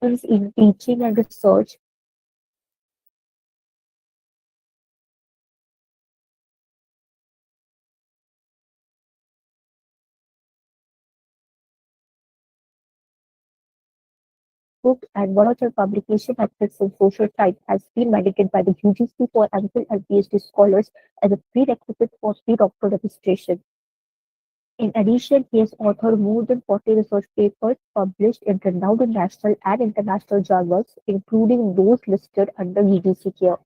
in teaching and research. Book and one of their publication ethics and social science has been mandated by the UGC for MPhil and PhD scholars as a prerequisite for pre-doctoral registration. In addition, he has authored more than 40 research papers published in renowned national and international journals, including those listed under UGC CARE.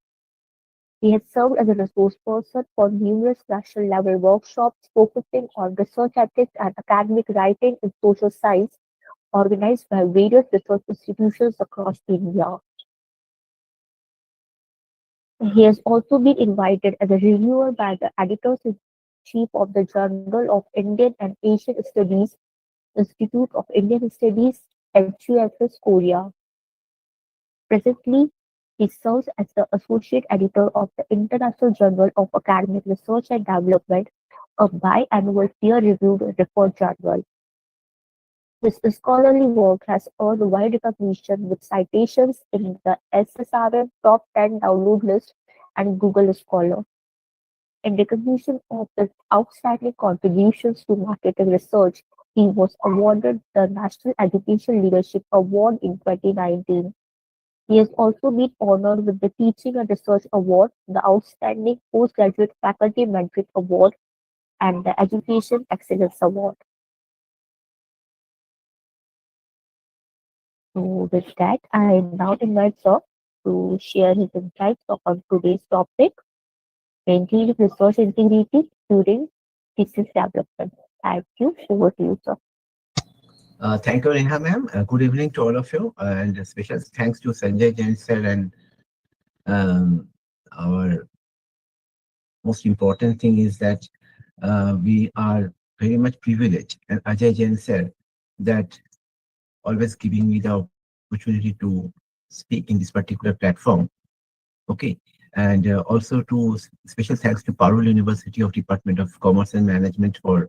He has served as a resource person for numerous national level workshops focusing on research ethics and academic writing in social science organized by various research institutions across India. He has also been invited as a reviewer by the editors-in-chief of the Journal of Indian and Asian Studies, Institute of Indian Studies, HUFS Korea. Presently, he serves as the associate editor of the International Journal of Academic Research and Development, a biannual peer-reviewed research journal. His scholarly work has earned wide recognition with citations in the SSRM Top 10 Download List and Google Scholar. In recognition of his outstanding contributions to marketing research, he was awarded the National Education Leadership Award in 2019. He has also been honored with the Teaching and Research Award, the Outstanding Postgraduate Faculty Mentoring Award, and the Education Excellence Award. So with that, I now invite Sir to share his insights on today's topic, maintaining research integrity during thesis development. Thank you. Over to you, sir. Thank you, Neha ma'am. Good evening to all of you, and a special thanks to Sanjay Jain sir. And our most important thing is that we are very much privileged, and Ajay Jain sir, that always giving me the opportunity to speak in this particular platform. Okay, and also to special thanks to Parul University of Department of Commerce and Management for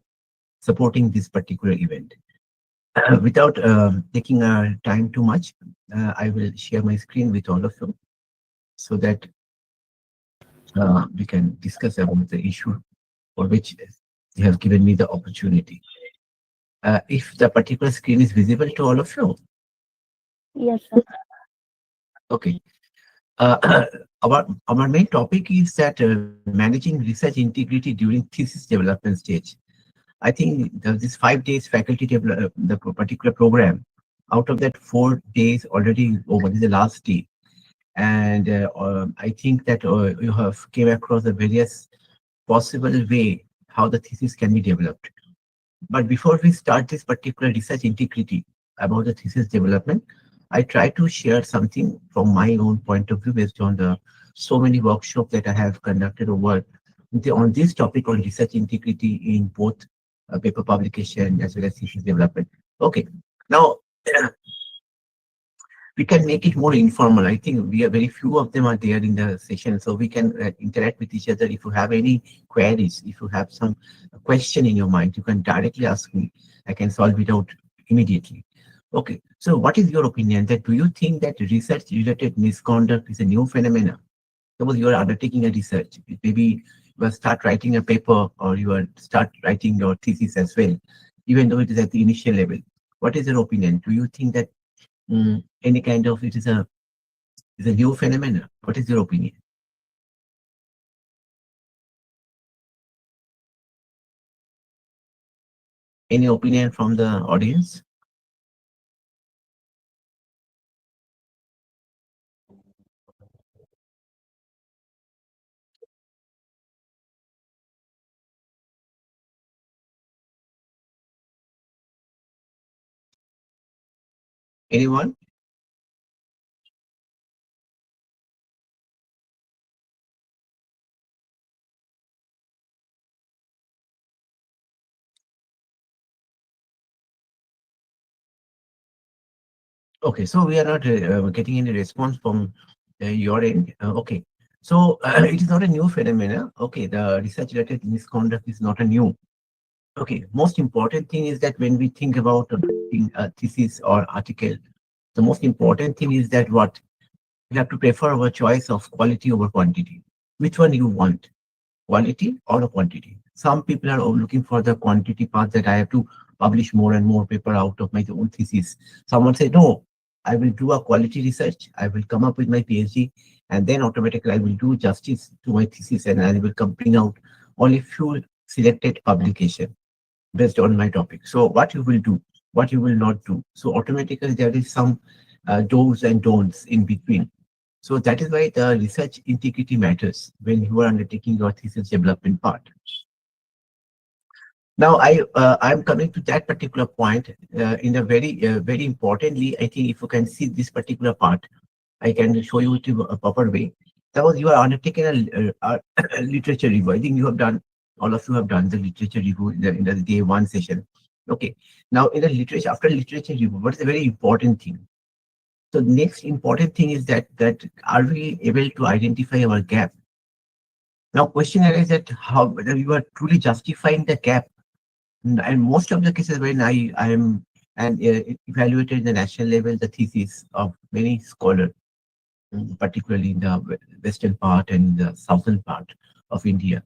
supporting this particular event. Without taking our time too much, I will share my screen with all of you so that we can discuss about the issue for which you have given me the opportunity. If the particular screen is visible to all of you. Yes, sir. Okay. Our main topic is that managing research integrity during thesis development stage. I think this 5 days faculty develop the particular program. Out of that, 4 days already over. This is the last day, and I think that you have came across the various possible way how the thesis can be developed. But before we start this particular research integrity about the thesis development, I try to share something from my own point of view based on the so many workshops that I have conducted over on this topic on research integrity in both paper publication as well as thesis development. Okay, now we can make it more informal. I think we are very few of them are there in the session, so we can interact with each other. If you have any queries, if you have some question in your mind, you can directly ask me. I can solve it out immediately. Okay, so what is your opinion? That do you think that research-related misconduct is a new phenomenon? Suppose you are undertaking a research, maybe you will start writing a paper or you will start writing your thesis as well, even though it is at the initial level. What is your opinion? Do you think that any kind of it is a new phenomenon? What is your opinion? Any opinion from the audience? Anyone? Okay, so we are not getting any response from your end. Okay, so it is not a new phenomena. Okay, the research-related misconduct is not a new. Okay, most important thing is that when we think about writing a thesis or article, The most important thing is that what you have to prefer our choice of quality over quantity. Which one you want, quality or a quantity? Some people are looking for the quantity part, that I have to publish more and more paper out of my own thesis. Someone say, no, I will do a quality research. I will come up with my PhD, and then automatically I will do justice to my thesis, and I will bring out only few selected publication based on my topic. So what you will do, what you will not do. So automatically there is some do's and don'ts in between. So that is why the research integrity matters when you are undertaking your thesis development part. Now I'm coming to that particular point in a very importantly. I think if you can see this particular part, I can show you to a proper way. That was, you are undertaking a literature review. I think you have done, all of you have done the literature review in the day one session. Okay. Now in the literature, after literature review, what is a very important thing? So the next important thing is that are we able to identify our gap? Now question arises that how whether you are truly justifying the gap. And most of the cases when I am and evaluated in the national level the thesis of many scholars, particularly in the western part and the southern part of India,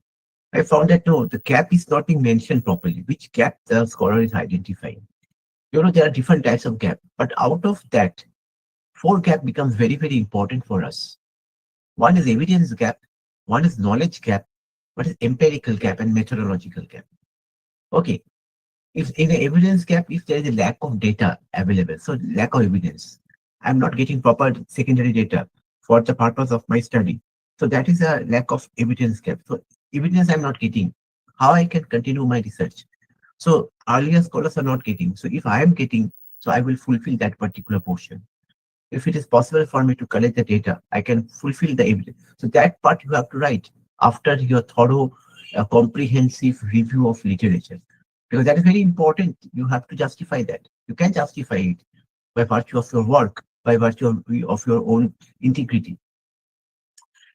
I found that no, the gap is not being mentioned properly. Which gap the scholar is identifying? You know, there are different types of gap, but out of that, four gap becomes very important for us. One is evidence gap, one is knowledge gap, one is empirical gap and methodological gap. Okay, if in the evidence gap, if there is a lack of data available, so lack of evidence, I'm not getting proper secondary data for the purpose of my study. So that is a lack of evidence gap. So evidence I'm not getting, how I can continue my research? So earlier scholars are not getting. So if I am getting, so I will fulfill that particular portion. If it is possible for me to collect the data, I can fulfill the evidence. So that part you have to write after your thorough, comprehensive review of literature, because that is very important. You have to justify that. You can justify it by virtue of your work, by virtue of your own integrity.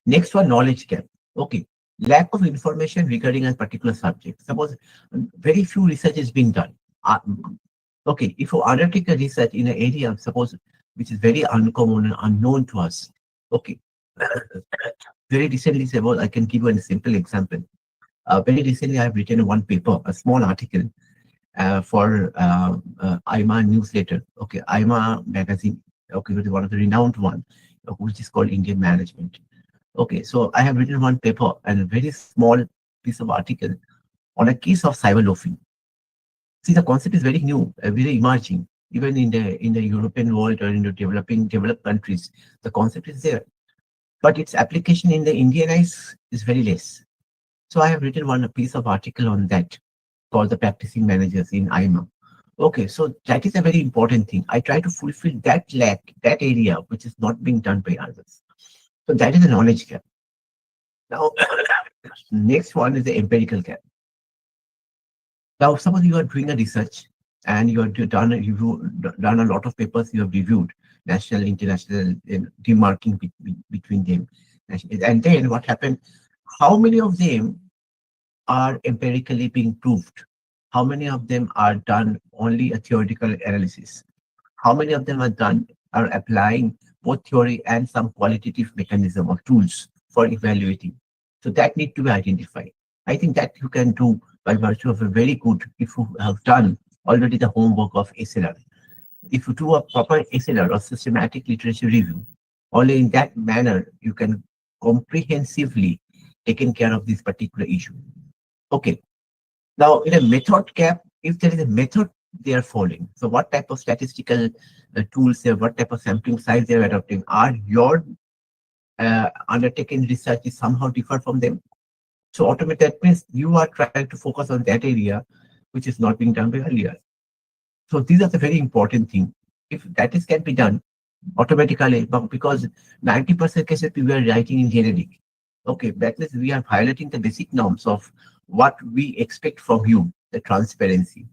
Next one, knowledge gap. Okay, lack of information regarding a particular subject. Suppose very few research is being done. Okay, if you undertake a research in an area, suppose which is very uncommon and unknown to us. Okay, very recently, suppose I can give you a simple example. Very recently, I have written one paper, a small article for IMA newsletter. Okay, IMA magazine. Okay, which is one of the renowned one, which is called Indian Management. Okay, so I have written one paper and a very small piece of article on a case of cyber loafing. See, the concept is very new, very emerging. Even in the European world or in the developed countries, the concept is there, but its application in the Indian eyes is very less. So I have written one a piece of article on that called the practicing managers in IMA. Okay, so that is a very important thing. I try to fulfill that lack, that area which is not being done by others. So that is a knowledge gap. Now, next one is the empirical gap. Now, suppose you are doing a research and you have done a lot of papers, you have reviewed national, international, demarking between them. And then what happened? How many of them are empirically being proved? How many of them are done only a theoretical analysis? How many of them are applying both theory and some qualitative mechanism or tools for evaluating? So that need to be identified. I think that you can do by virtue of a very good, if you have done already the homework of SLR. If you do a proper SLR or systematic literature review, only in that manner you can comprehensively taken care of this particular issue. Okay. Now, in a method gap, if there is a method they are following, so what type of statistical tools what type of sampling size they are adopting, are your undertaken research is somehow different from them? So automatically that means you are trying to focus on that area which is not being done by earlier. So these are the very important thing. If that is can be done automatically, because 90% cases we are writing in generic. Okay, that means we are violating the basic norms of what we expect from you, the transparency,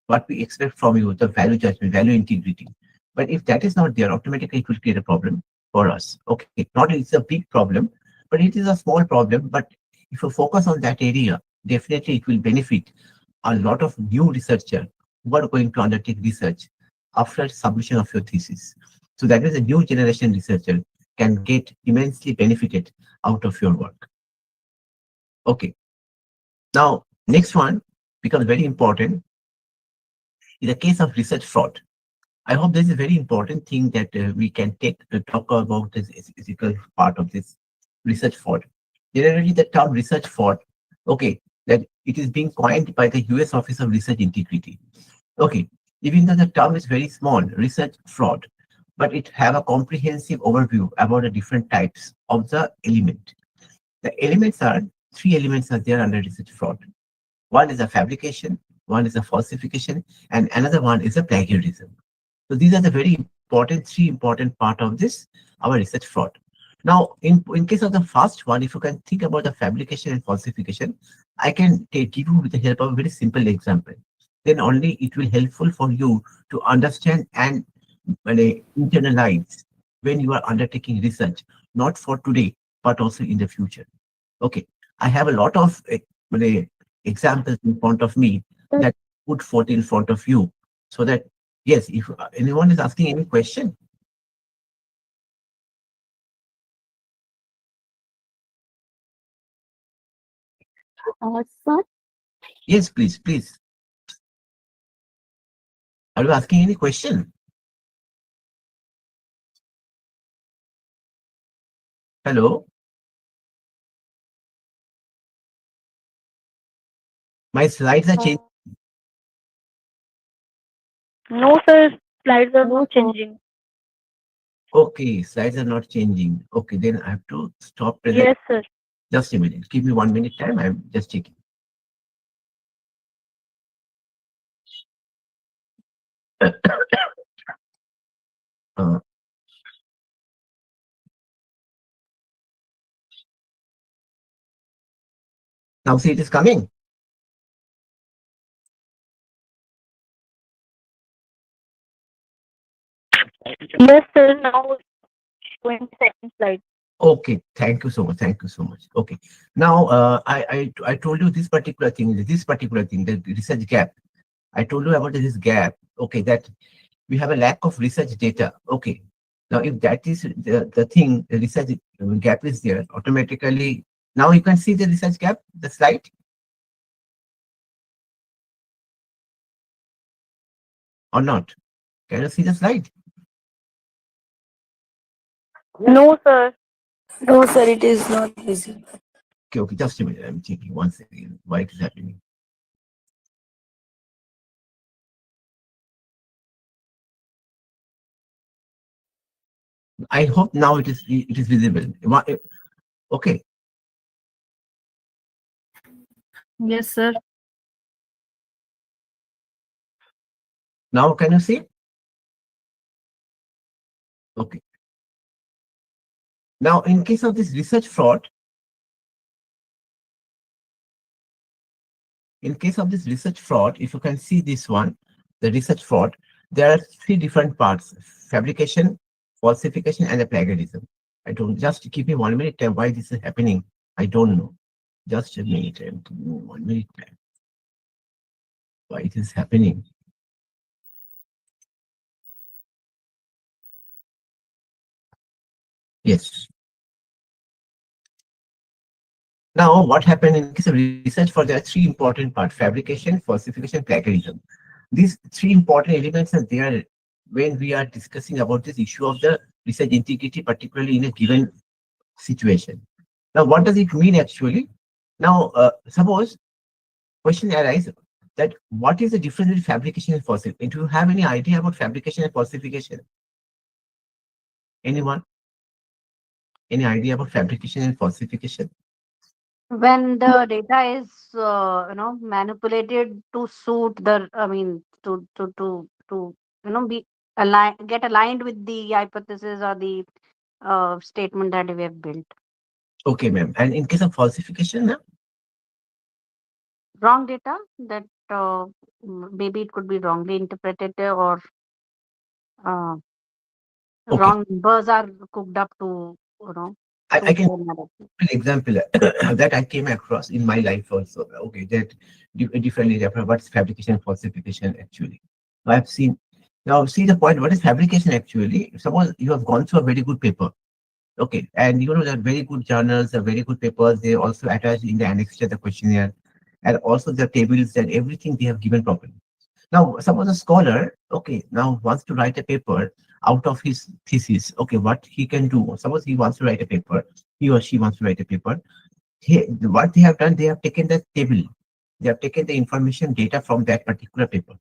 what we expect from you, the value judgment, value integrity. But if that is not there, automatically it will create a problem for us. Okay, not it's a big problem, but it is a small problem. But if you focus on that area, definitely it will benefit a lot of new researchers who are going to undertake research. after submission of your thesis. So that is a new generation researcher can get immensely benefited out of your work. Okay. Now, next one becomes very important in the case of research fraud. I hope this is a very important thing that we can take to talk about this ethical part of this research fraud. Generally, the term research fraud, okay, that it is being coined by the US Office of Research Integrity. Okay, even though the term is very small, research fraud, but it have a comprehensive overview about the different types of the element. The elements are three elements are there under research fraud. One is a fabrication, one is a falsification, and another one is a plagiarism. So these are the very important, three important part of this, our research fraud. Now, in case of the first one, if you can think about the fabrication and falsification, I can give you with the help of a very simple example. Then only it will helpful for you to understand and internalize when you are undertaking research, not for today, but also in the future. Okay, I have a lot of examples in front of me that put forth in front of you, so that yes, if anyone is asking any question, Sir, yes, please, please. Are you asking any question? Hello, my slides are changing. No, sir, slides are no, not sir. changing. Okay, slides are not changing. Okay, then I have to stop present. Yes, sir. Just a minute. Give me 1 minute time. I'm just checking. Uh, now see, it is coming. Yes, sir. Now showing second slide. Okay, thank you so much. Thank you so much. Okay, now I told you this particular thing, the research gap. I told you about this gap. Okay, that we have a lack of research data. Okay, now if that is the thing, the research gap is there automatically. Now you can see the research gap, the slide or not? Can you see the slide? No, sir. No, sir, it is not visible. Okay, okay, just a minute. I'm checking once again why it is happening. I hope now it is visible. Okay, Yes, sir. now can you see? Okay. Now, in case of this research fraud, in case of this research fraud, if you can see this one, the research fraud, there are three different parts: fabrication, falsification, and the plagiarism. I don't just give me 1 minute time why this is happening. I don't know. Just a minute time. Give me 1 minute time. Why it is happening? Yes. Now, what happened in case of research for there are three important parts: fabrication, falsification, plagiarism. These three important elements are there when we are discussing about this issue of the research integrity, particularly in a given situation. Now, what does it mean actually? Now, suppose question arises that what is the difference between fabrication and falsification? Do you have any idea about fabrication and falsification? Anyone? Any idea about fabrication and falsification? When the data is, manipulated to suit the, to be get aligned with the hypothesis or the statement that we have built. Okay, ma'am. And in case of falsification, ma'am? Wrong data that maybe it could be wrongly interpreted or uh, Okay, wrong numbers are cooked up to, I suit can their narrative. an example that I came across in my life also. Okay, that different area. What's fabrication and falsification actually? I've seen. Now, see the point. What is fabrication actually? Suppose you have gone through a very good paper. Okay, and you know that very good journals, the very good papers, they also attach in the annex to the questionnaire, and also the tables and everything they have given properly. Now, suppose a scholar, okay, now wants to write a paper out of his thesis. Okay, what he can do? Suppose he wants to write a paper, he or she wants to write a paper. What they have done, they have taken the table, they have taken the information data from that particular paper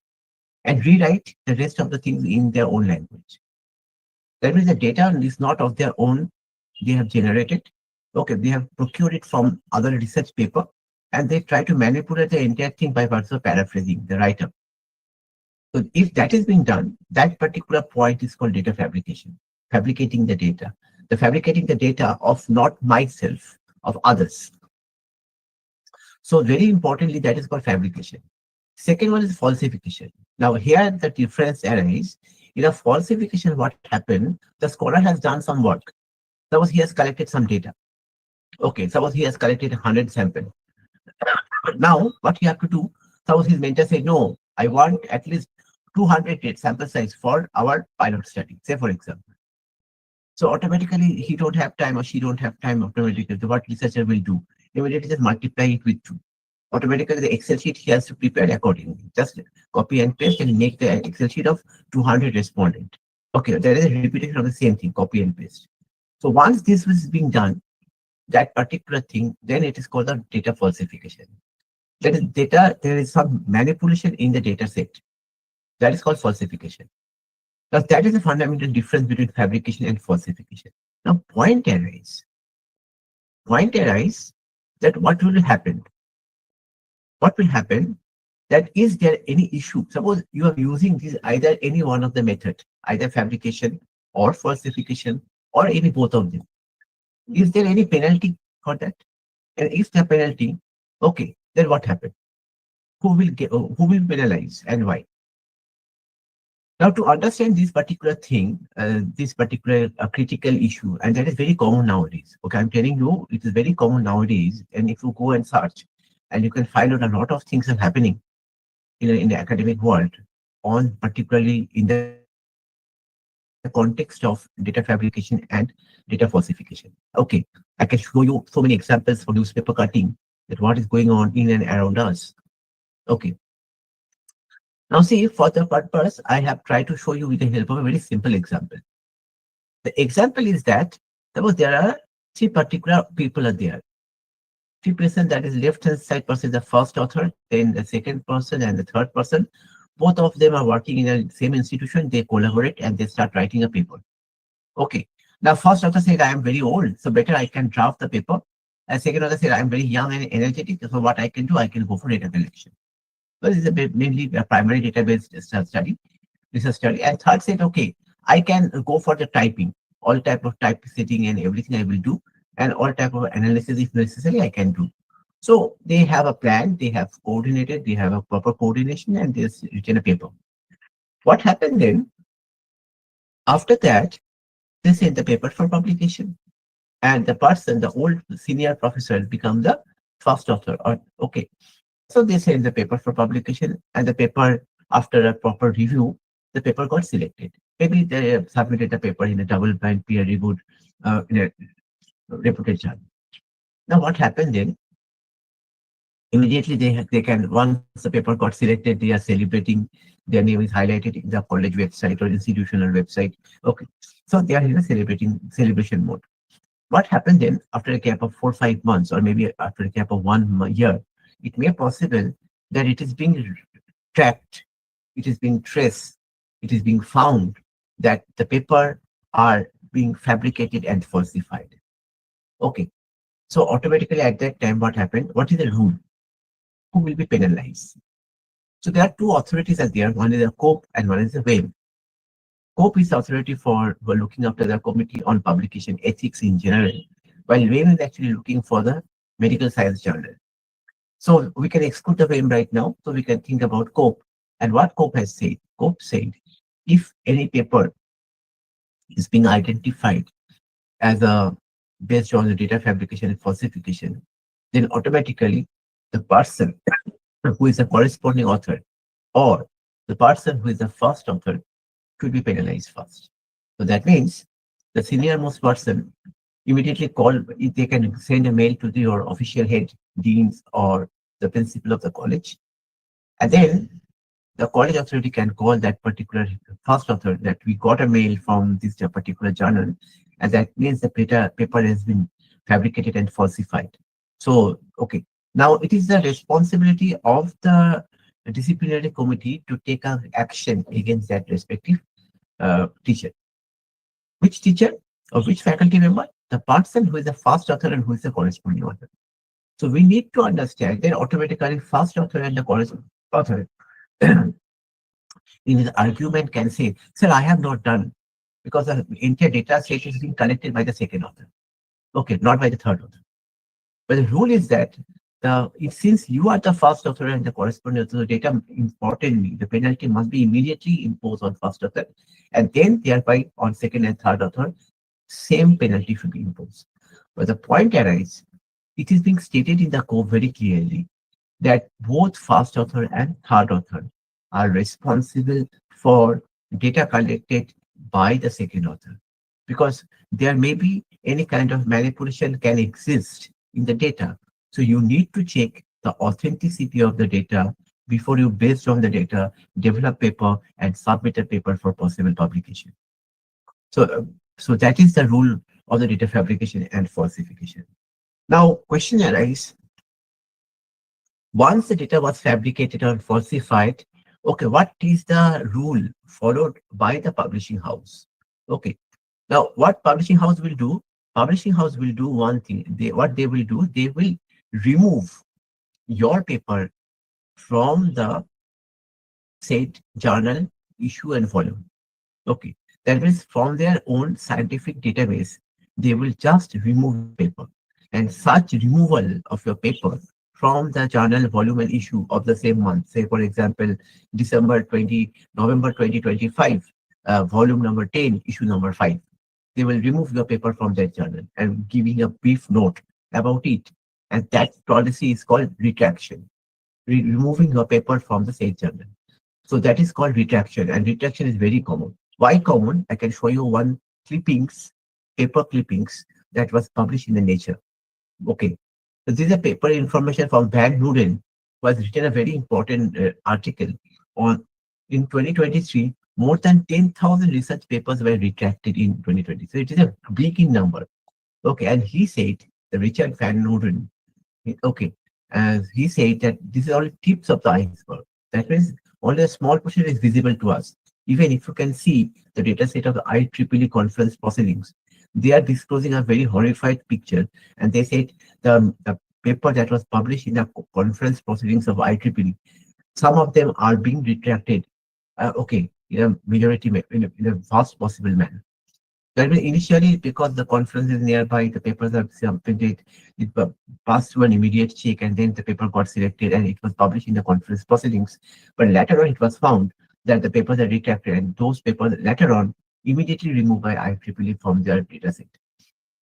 and rewrite the rest of the things in their own language. That means the data is not of their own, they have generated. Okay, they have procured it from other research paper and they try to manipulate the entire thing by virtue of paraphrasing the writer. So if that is being done, that particular point is called data fabrication, fabricating the data. The fabricating the data of not myself, of others. So very importantly, that is called fabrication. Second one is falsification. Now here the difference arises. In a falsification, what happened? The scholar has done some work. Suppose he has collected some data. Okay, suppose he has collected 100 samples. Now, what you have to do, suppose his mentor say, no, I want at least 200 sample size for our pilot study, say for example. So automatically he don't have time or she don't have time automatically. So what researcher will do? Immediately just multiply it with 2. Automatically the Excel sheet he has to prepare accordingly. Just copy and paste and make the Excel sheet of 200 respondent. Okay, there is a repetition of the same thing, copy and paste. So once this is being done, that particular thing, then it is called the data falsification. That is data, there is some manipulation in the data set. That is called falsification. Now that is the fundamental difference between fabrication and falsification. Now point arise that what will happen? What will happen that is there any issue? Suppose you are using this either any one of the method, either fabrication or falsification or any both of them. Is there any penalty for that? And if the penalty, okay, then what happened? Who will penalize and why? Now, to understand this particular thing, this particular critical issue, and that is very common nowadays. Okay, I'm telling you, it is very common nowadays. And if you go and search, and you can find out a lot of things are happening in the academic world, on particularly in the context of data fabrication and data falsification. Okay, I can show you so many examples from newspaper cutting that what is going on in and around us. Okay. Now see, for the purpose, I have tried to show you with the help of a very simple example. The example is that suppose there are 3 particular people are there. 3 person, that is left hand side person is the first author, then the second person and the third person. Both of them are working in the same institution. They collaborate and they start writing a paper. Okay. Now first author said, I am very old, so better I can draft the paper. And second author said, I am very young and energetic, so what I can do, I can go for data collection. So this is mainly a primary database study, research study. And third said, okay, I can go for the typing, all type of typesetting and everything I will do, and all type of analysis if necessary I can do. So they have a plan, they have coordinated, they have a proper coordination, and they written a paper. What happened then? After that, they sent the paper for publication, and the person, the old senior professor, become the first author. Or okay, so they sent the paper for publication, and the paper, after a proper review, the paper got selected. Maybe they submitted the paper in a double-blind peer reviewed in a reputed journal. Now, what happened then? Immediately, they can, once the paper got selected, they are celebrating. Their name is highlighted in the college website or institutional website. Okay, so they are in a celebration mode. What happened then after a gap of 4-5 months, or maybe after a gap of 1 year? It may be possible that it is being tracked, it is being traced, it is being found that the paper are being fabricated and falsified. Okay, so automatically at that time, what happened? What is the rule? Who will be penalized? So there are 2 authorities are there. One is a COPE and one is a WAME. COPE is the authority for looking after the Committee on Publication Ethics in general, while WAME is actually looking for the medical science journal. So we can exclude the WAME right now. So we can think about COPE. And what COPE has said? COPE said, if any paper is being identified as a based on the data fabrication and falsification, then automatically the person who is the corresponding author or the person who is the first author should be penalized first. So that means the senior most person immediately call, if they can send a mail to your official head, deans or the principal of the college, and then the college authority can call that particular first author that we got a mail from this particular journal, and that means the paper has been fabricated and falsified. So, okay, now it is the responsibility of the disciplinary committee to take a action against that respective teacher. Which teacher or which faculty member? The person who is the first author and who is the corresponding author. So we need to understand that automatically first author and the corresponding author in his argument can say, sir, I have not done, because the entire data set is being collected by the second author. Okay, not by the third author. But the rule is that since you are the first author and the corresponding author, the data, importantly, the penalty must be immediately imposed on first author, and then thereby on second and third author, same penalty should be imposed. But the point arises, it is being stated in the code very clearly that both first author and third author are responsible for data collected by the second author, because there may be any kind of manipulation can exist in the data. So you need to check the authenticity of the data before you, based on the data, develop paper and submit a paper for possible publication. So that is the rule of the data fabrication and falsification. Now, question arises, once the data was fabricated or falsified, okay, what is the rule followed by the publishing house? Okay, now what publishing house will do? Publishing house will do one thing. What they will do, they will remove your paper from the said journal, issue and volume. Okay, that means from their own scientific database, they will just remove your paper. And such removal of your paper from the journal, volume and issue of the same month, say for example, November 2025, volume number 10, issue number 5. They will remove your paper from that journal and giving a brief note about it. And that policy is called retraction, removing your paper from the said journal. So that is called retraction, and retraction is very common. Why common? I can show you one paper clippings that was published in the Nature. Okay, so this is a paper information from Van Nuden, who has written a very important article on, in 2023, more than 10,000 research papers were retracted in 2020. So it is a big in number. Okay, and he said, the Richard Van Norden, okay, as he said that this is only tips of the iceberg. That means only a small portion is visible to us. Even if you can see the data set of the IEEE conference proceedings, they are disclosing a very horrified picture. And they said the paper that was published in the conference proceedings of IEEE, some of them are being retracted, okay, in a majority, in a vast possible manner. That means initially, because the conference is nearby, the papers are submitted, it passed through an immediate check, and then the paper got selected and it was published in the conference proceedings. But later on, it was found that the papers are retracted, and those papers later on immediately removed by IEEE from their dataset.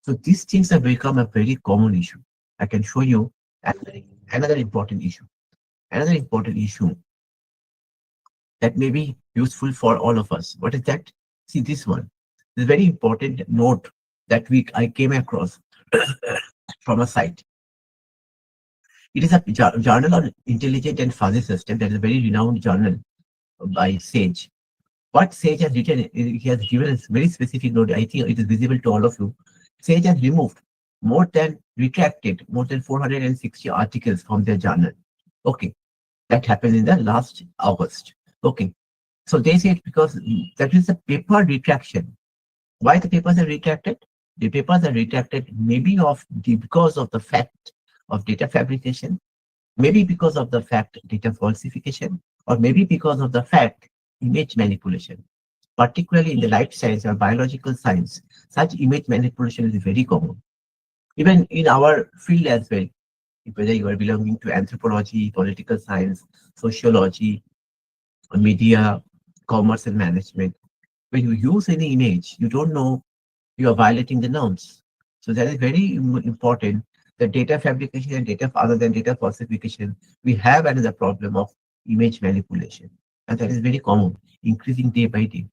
So these things have become a very common issue. I can show you another important issue. Another important issue that may be useful for all of us. What is that? See this one. This very important note that I came across from a site. It is a journal on intelligent and fuzzy system, that is a very renowned journal by Sage. What Sage has written, he has given a very specific note. I think it is visible to all of you. Sage has retracted more than 460 articles from their journal. Okay, that happened in the last August. Okay, so they said because that is a paper retraction. Why the papers are retracted? The papers are retracted maybe because of the fact of data fabrication, maybe because of the fact data falsification, or maybe because of the fact image manipulation. Particularly in the life science or biological science, such image manipulation is very common. Even in our field as well, whether you are belonging to anthropology, political science, sociology, media, commerce and management, when you use any image, you don't know you are violating the norms. So that is very important. The data fabrication and data other than data falsification, we have another problem of image manipulation. And that is very common, increasing day by day.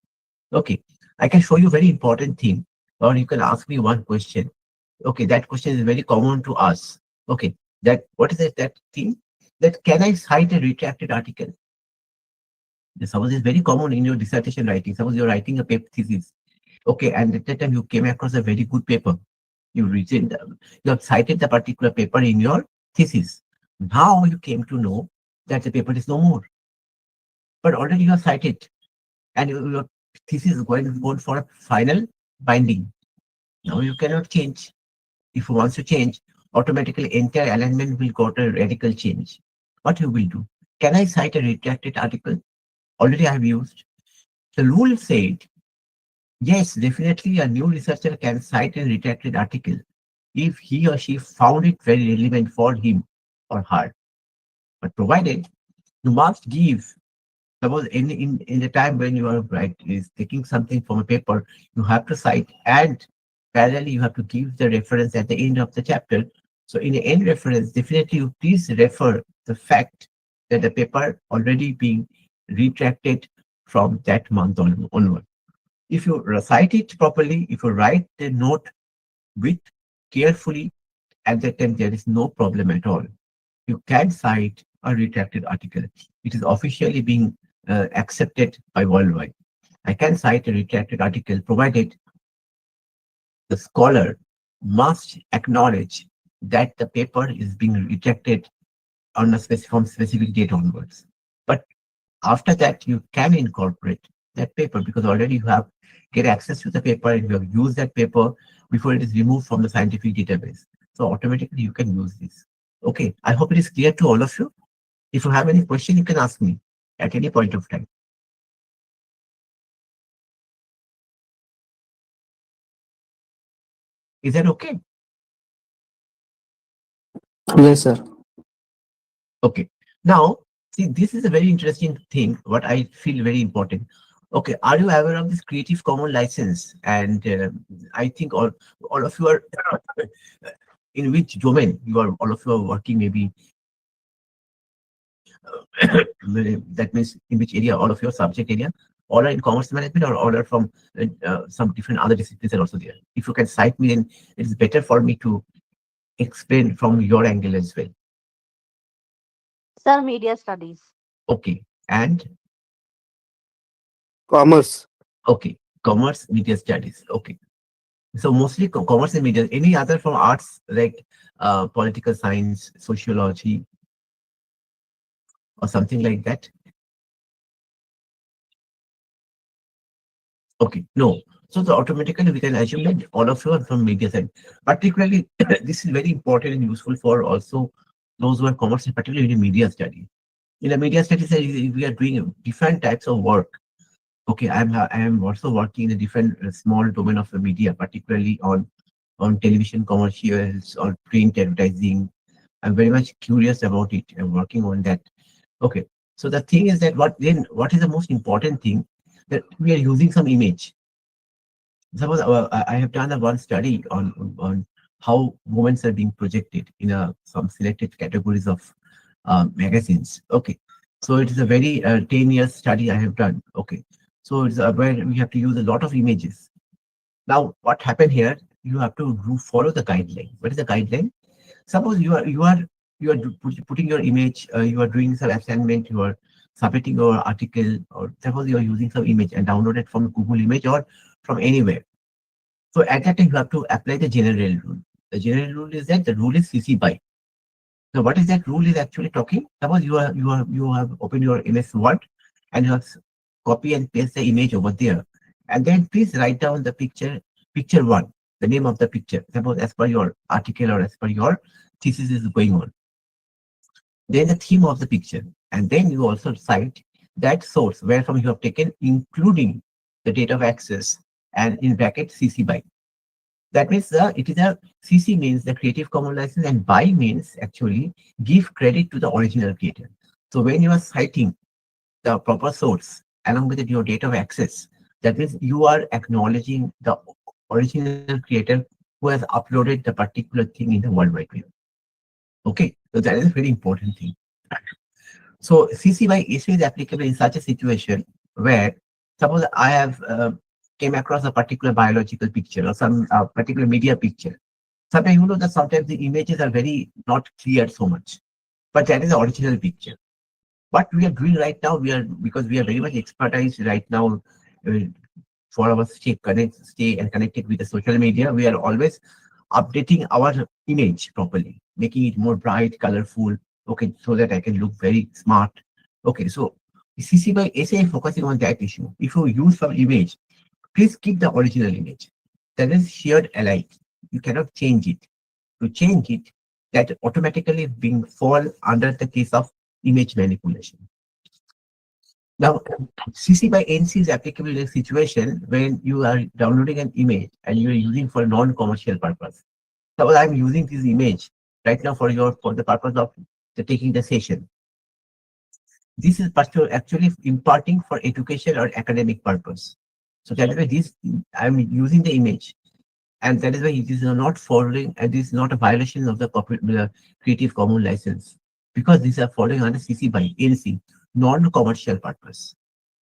Okay, I can show you very important thing, or you can ask me one question. Okay, that question is very common to us. Okay, that what is that thing? That can I cite a retracted article? Suppose it's very common in your dissertation writing. Suppose you're writing a paper thesis. Okay, and at that time you came across a very good paper. You have cited the particular paper in your thesis. Now you came to know that the paper is no more, but already you have cited, and your thesis is going for a final binding. Now you cannot change. If you want to change, automatically entire alignment will go to a radical change. What you will do? Can I cite a retracted article? Already I have used. The rule said, yes, definitely a new researcher can cite a retracted article if he or she found it very relevant for him or her. But provided you must give, suppose in the time when you are is taking something from a paper, you have to cite, and parallelly you have to give the reference at the end of the chapter. So in the end reference, definitely you please refer the fact that the paper already being retracted from that month onward. If you recite it properly, if you write the note with carefully, at that time there is no problem at all. You can cite a retracted article. It is officially being accepted by worldwide. I can cite a retracted article provided the scholar must acknowledge that the paper is being retracted on a from specific date onwards. But after that, you can incorporate that paper because already you have get access to the paper and you have used that paper before it is removed from the scientific database. So automatically you can use this. Okay, I hope it is clear to all of you. If you have any question, you can ask me at any point of time. Is that okay? Yes, sir. Okay. Now, see, this is a very interesting thing, what I feel very important. Okay, are you aware of this Creative Commons license? And I think all of you are in which domain you are, all of you are working, maybe that means in which area, all of your subject area, all are in commerce management or all are from some different other disciplines are also there. If you can cite me, then it is better for me to explain from your angle as well. Sir, media studies. Okay, and Commerce. okay, commerce, media studies. Okay, so mostly commerce and media. Any other from arts like political science, sociology, or something like that? Okay, no. So the automatically we can assume that all of you are from media side. Particularly, this is very important and useful for also those who are commerce, and particularly in media study. In the media studies, we are doing different types of work. Okay, I am also working in a different small domain of the media, particularly on television commercials or print advertising. I'm very much curious about it. I'm working on that. Okay, so the thing is that what is the most important thing, that we are using some image. Suppose I have done a one study on how women are being projected in some selected categories of magazines. Okay, so it is a very 10 years study I have done. Okay, so it's where we have to use a lot of images. Now, what happened here? You have to follow the guideline. What is the guideline? Suppose putting your image, you are doing some assignment, you are submitting your article, or suppose you are using some image and download it from Google Image or from anywhere. So at that time, you have to apply the general rule. The general rule is that the rule is CC by. So what is that rule is actually talking? Suppose you have opened your MS Word and you have copy and paste the image over there, and then please write down the picture one, the name of the picture. Suppose as per your article or as per your thesis is going on. Then the theme of the picture, and then you also cite that source where from you have taken, including the date of access, and in bracket CC by. That means it is a CC means the Creative Commons license, and by means actually give credit to the original creator. So when you are citing the proper source along with your date of access, that means you are acknowledging the original creator who has uploaded the particular thing in the World Wide Web. Okay, so that is a very important thing. So CC by issue is applicable in such a situation where Suppose I have came across a particular biological picture or some particular media picture. Sometimes you know that sometimes the images are very not clear so much, but that is the original picture. What we are doing right now, we are because we are very much expertise right now uh, for our stay and connected with the social media. We are always updating our image properly, making it more bright, colorful. Okay, so that I can look very smart. Okay, so CC by SA focusing on that issue. If you use some image, please keep the original image. That is shared alike. You cannot change it. To change it, that automatically being fall under the case of image manipulation. Now, CC by NC is applicable in a situation when you are downloading an image and you are using for non-commercial purpose. So I'm using this image right now for the purpose of taking the session. This is actually imparting for education or academic purpose. So that is why this I'm using the image, and that is why it is not following, and this is not a violation of the Creative Commons license, because these are following under CC by NC, non-commercial purpose.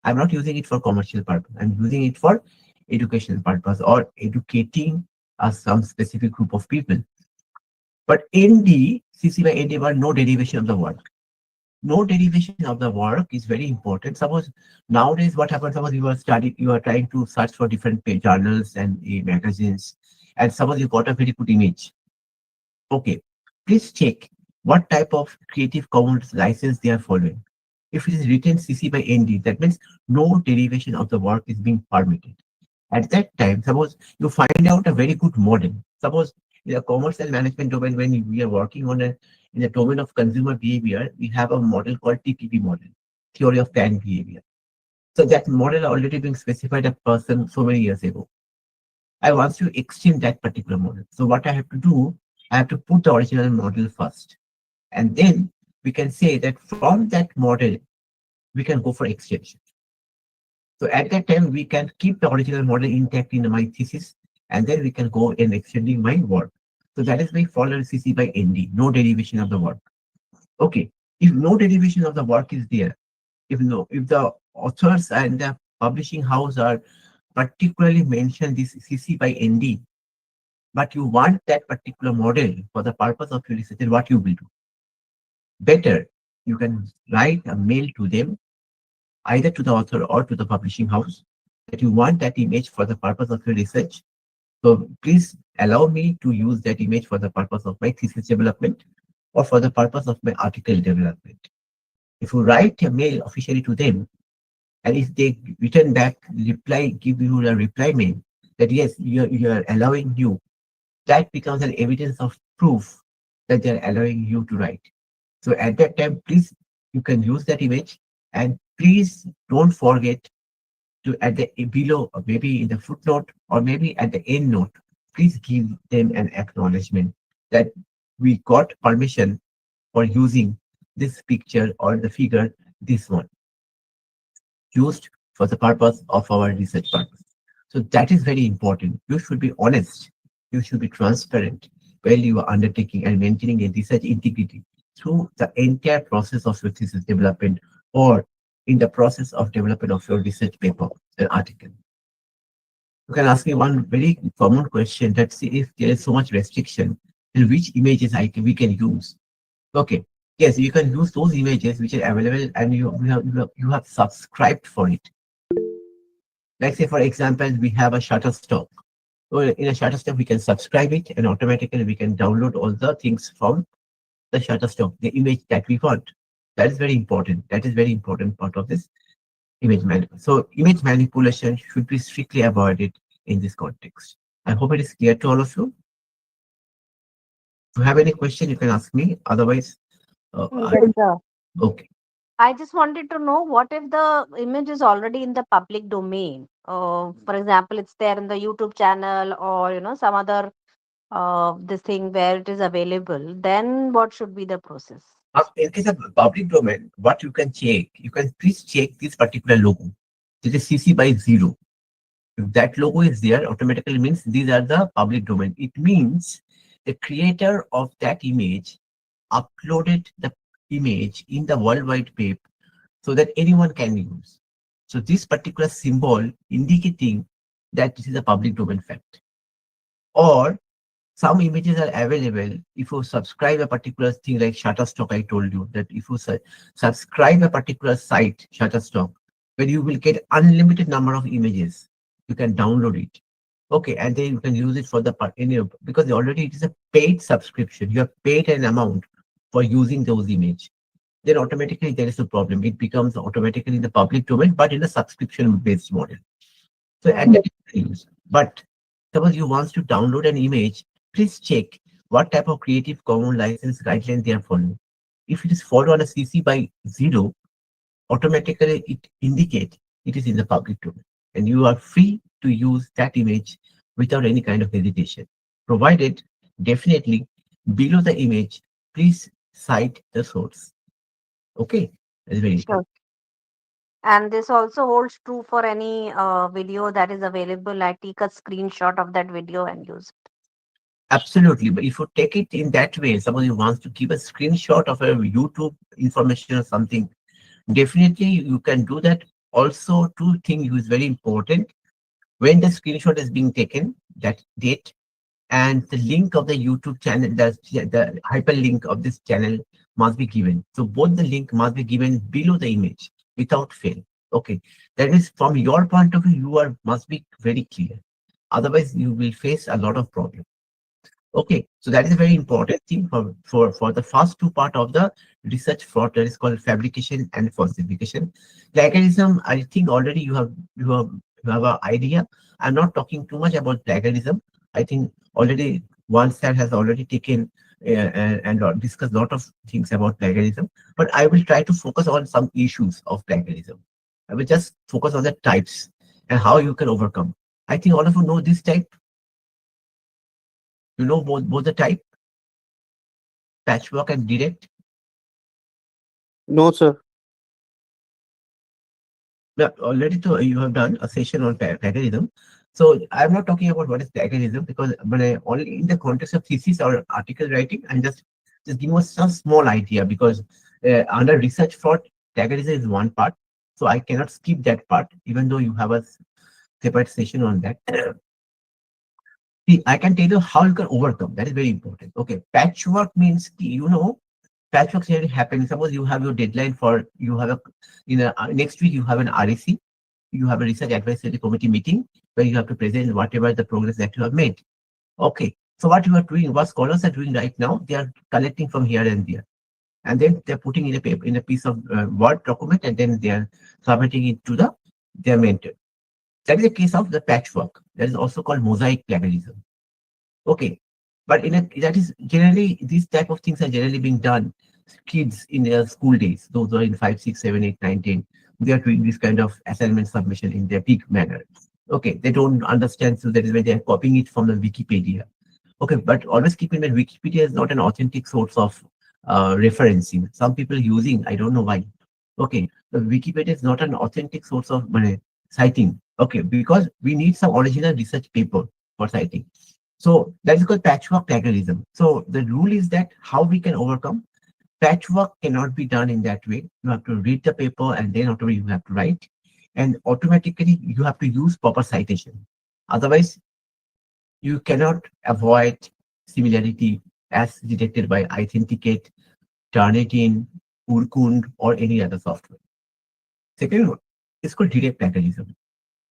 I'm not using it for commercial purpose. I'm using it for educational purpose or educating some specific group of people. But ND, CC by ND were no derivation of the work. No derivation of the work is very important. Suppose nowadays what happens, suppose you are trying to search for different journals and magazines, and suppose you got a very good image. Okay, please check what type of Creative Commons license they are following. If it is written CC by ND, that means no derivation of the work is being permitted. At that time, suppose you find out a very good model. Suppose in the commerce and management domain, when we are working on in the domain of consumer behavior, we have a model called TPP model, theory of planned behavior. So that model already being specified a person so many years ago. I want to extend that particular model. So what I have to do, I have to put the original model first. And then we can say that from that model, we can go for extension. So at that time, we can keep the original model intact in my thesis, and then we can go in extending my work. So that is my follow CC by ND, no derivation of the work. Okay, if no derivation of the work is there, if the authors and the publishing house are particularly mention this CC by ND, but you want that particular model for the purpose of your research, then what you will do? Better, you can write a mail to them, either to the author or to the publishing house, that you want that image for the purpose of your research. So please allow me to use that image for the purpose of my thesis development or for the purpose of my article development. If you write a mail officially to them, and if they return back, give you a reply mail that yes, you are allowing you, that becomes an evidence of proof that they are allowing you to write. So at that time, please, you can use that image, and please don't forget to at the below, or maybe in the footnote, or maybe at the end note, please give them an acknowledgement that we got permission for using this picture or the figure, this one, used for the purpose of our research purpose. So that is very important. You should be honest. You should be transparent while you are undertaking and maintaining a research integrity through the entire process of your thesis development or in the process of development of your research paper and article. You can ask me one very common question that see if there is so much restriction, then which images we can use. Okay. Yes, you can use those images which are available and you have subscribed for it. Like say, for example, we have a Shutterstock. So in a Shutterstock, we can subscribe it and automatically we can download all the things from the Shutterstock, the image that we want. That is very important. That is very important part of this image manipulation. So image manipulation should be strictly avoided in this context. I hope it is clear to all of you. If you have any question, you can ask me. Otherwise, Yes, sir. okay. I just wanted to know what if the image is already in the public domain? For example, it's there in the YouTube channel or some other this thing where it is available. Then what should be the process? In case of public domain, what you can please check this particular logo. It is CC by 0. If that logo is there, automatically means these are the public domain. It means the creator of that image uploaded the image in the World Wide Web so that anyone can use. So this particular symbol indicating that this is a public domain fact. Or some images are available if you subscribe a particular thing like Shutterstock. I told you that if you subscribe a particular site, Shutterstock, where you will get unlimited number of images, you can download it. Okay, and then you can use it for the part in your, because already it is a paid subscription. You have paid an amount for using those images. Then automatically there is a problem. It becomes automatically in the public domain, but in a subscription-based model. So Hmm. and that is use. But suppose you want to download an image, please check what type of Creative Commons license guideline they are following. If it is followed on a CC by 0, automatically it indicate it is in the public domain, and you are free to use that image without any kind of hesitation. Provided, definitely, below the image, please cite the source. Okay, that's very Sure. important. And this also holds true for any video that is available. I take a screenshot of that video and use it. Absolutely, but if you take it in that way, somebody wants to keep a screenshot of a YouTube information or something, definitely you can do that. Also, two things is very important. When the screenshot is being taken, that date and the link of the YouTube channel, the hyperlink of this channel must be given. So both the link must be given below the image without fail. Okay, that is from your point of view, you are must be very clear. Otherwise, you will face a lot of problems. Okay, so that is a very important thing for the first two part of the research fraud, that is called fabrication and falsification. Plagiarism, I think already you have an idea. I'm not talking too much about plagiarism. I think already one side has already taken and discussed a lot of things about plagiarism. But I will try to focus on some issues of plagiarism. I will just focus on the types and how you can overcome. I think all of you know this type. You know both the type, patchwork and direct. No, sir. Yeah, already you have done a session on plagiarism. So I'm not talking about what is plagiarism, because but only in the context of thesis or article writing, and just give us some small idea, because under research fraud, plagiarism is one part. So I cannot skip that part, even though you have a separate session on that. See, I can tell you how you can overcome. That is very important. Okay, patchwork means patchwork really happens. Suppose you have your deadline for you have a in a next week you have an REC, you have a research advisory committee meeting where you have to present whatever the progress that you have made. Okay, so what you are doing, what scholars are doing right now, they are collecting from here and there, and then they're putting in a paper in a piece of Word document, and then they are submitting it to their mentor. That is a case of the patchwork. That is also called mosaic plagiarism. Okay, but that is generally these type of things are generally being done. Kids in their school days, those who are in 5, 6, 7, 8, 9, 10, they are doing this kind of assignment submission in their peak manner. Okay, they don't understand, so that is why they are copying it from the Wikipedia. Okay, but always keep in mind Wikipedia is not an authentic source of referencing. Some people using, I don't know why. Okay, the Wikipedia is not an authentic source of citing. Okay, because we need some original research paper for citing. So that is called patchwork plagiarism. So the rule is that how we can overcome patchwork cannot be done in that way. You have to read the paper and then automatically you have to write, and automatically you have to use proper citation. Otherwise, you cannot avoid similarity as detected by Authenticate, Turnitin, Urkund, or any other software. Second one is called direct plagiarism.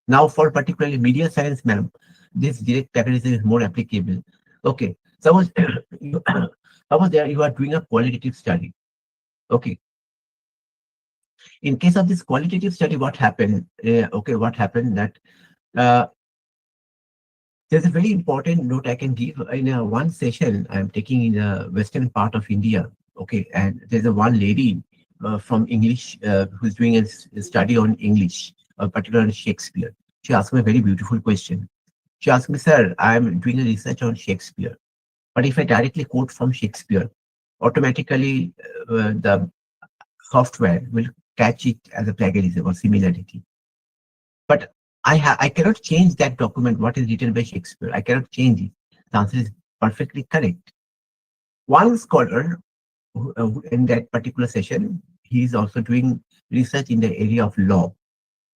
Now, for particularly media science, ma'am, this direct plagiarism is more applicable. Okay, suppose suppose there you are doing a qualitative study. Okay, in case of this qualitative study, what happened? Okay, what happened that uh, there's a very important note I can give in one session I'm taking in the western part of India. Okay, and there's a one lady from English who's doing a study on English, particularly Shakespeare. She asked me a very beautiful question. She asked me, "Sir, I'm doing a research on Shakespeare, but if I directly quote from Shakespeare, automatically the software will catch it as a plagiarism or similarity. But I cannot change that document, what is written by Shakespeare. I cannot change it. The answer is perfectly correct. One scholar in that particular session, he is also doing research in the area of law.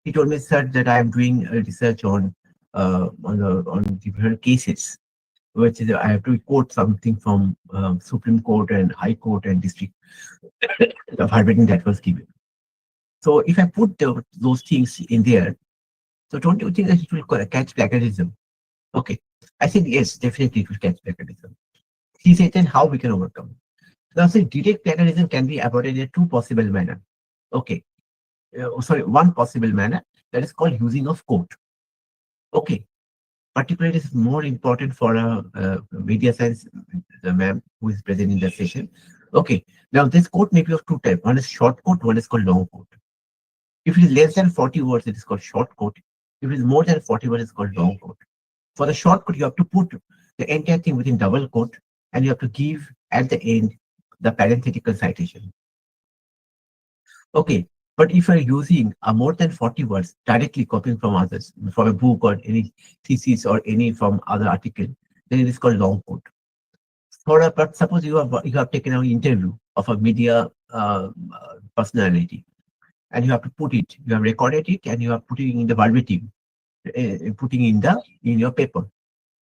He told me, sir, that I am doing research on different cases, which is I have to quote something from Supreme Court and High Court and District, the verbatim that was given. So if I put those things in there, so don't you think that it will catch plagiarism? Okay. I said, yes, definitely it will catch plagiarism. He said, then how we can overcome? Now, say direct plagiarism can be avoided in two possible manner. Okay. One possible manner, that is called using of quote. Okay. Particularly, this is more important for a media science, the ma'am who is present in the session. Okay. Now, this quote may be of two types. One is short quote, one is called long quote. If it is less than 40 words, it is called short quote. If it is more than 40 words, it's called long quote. For the short quote, you have to put the entire thing within double quote, and you have to give at the end the parenthetical citation. Okay, but if you're using more than 40 words directly copying from others, from a book or any thesis or any from other article, then it is called long quote. But suppose you have taken an interview of a media personality, and you have to put it, you have recorded it, and you are putting in the verbatim, putting in your paper.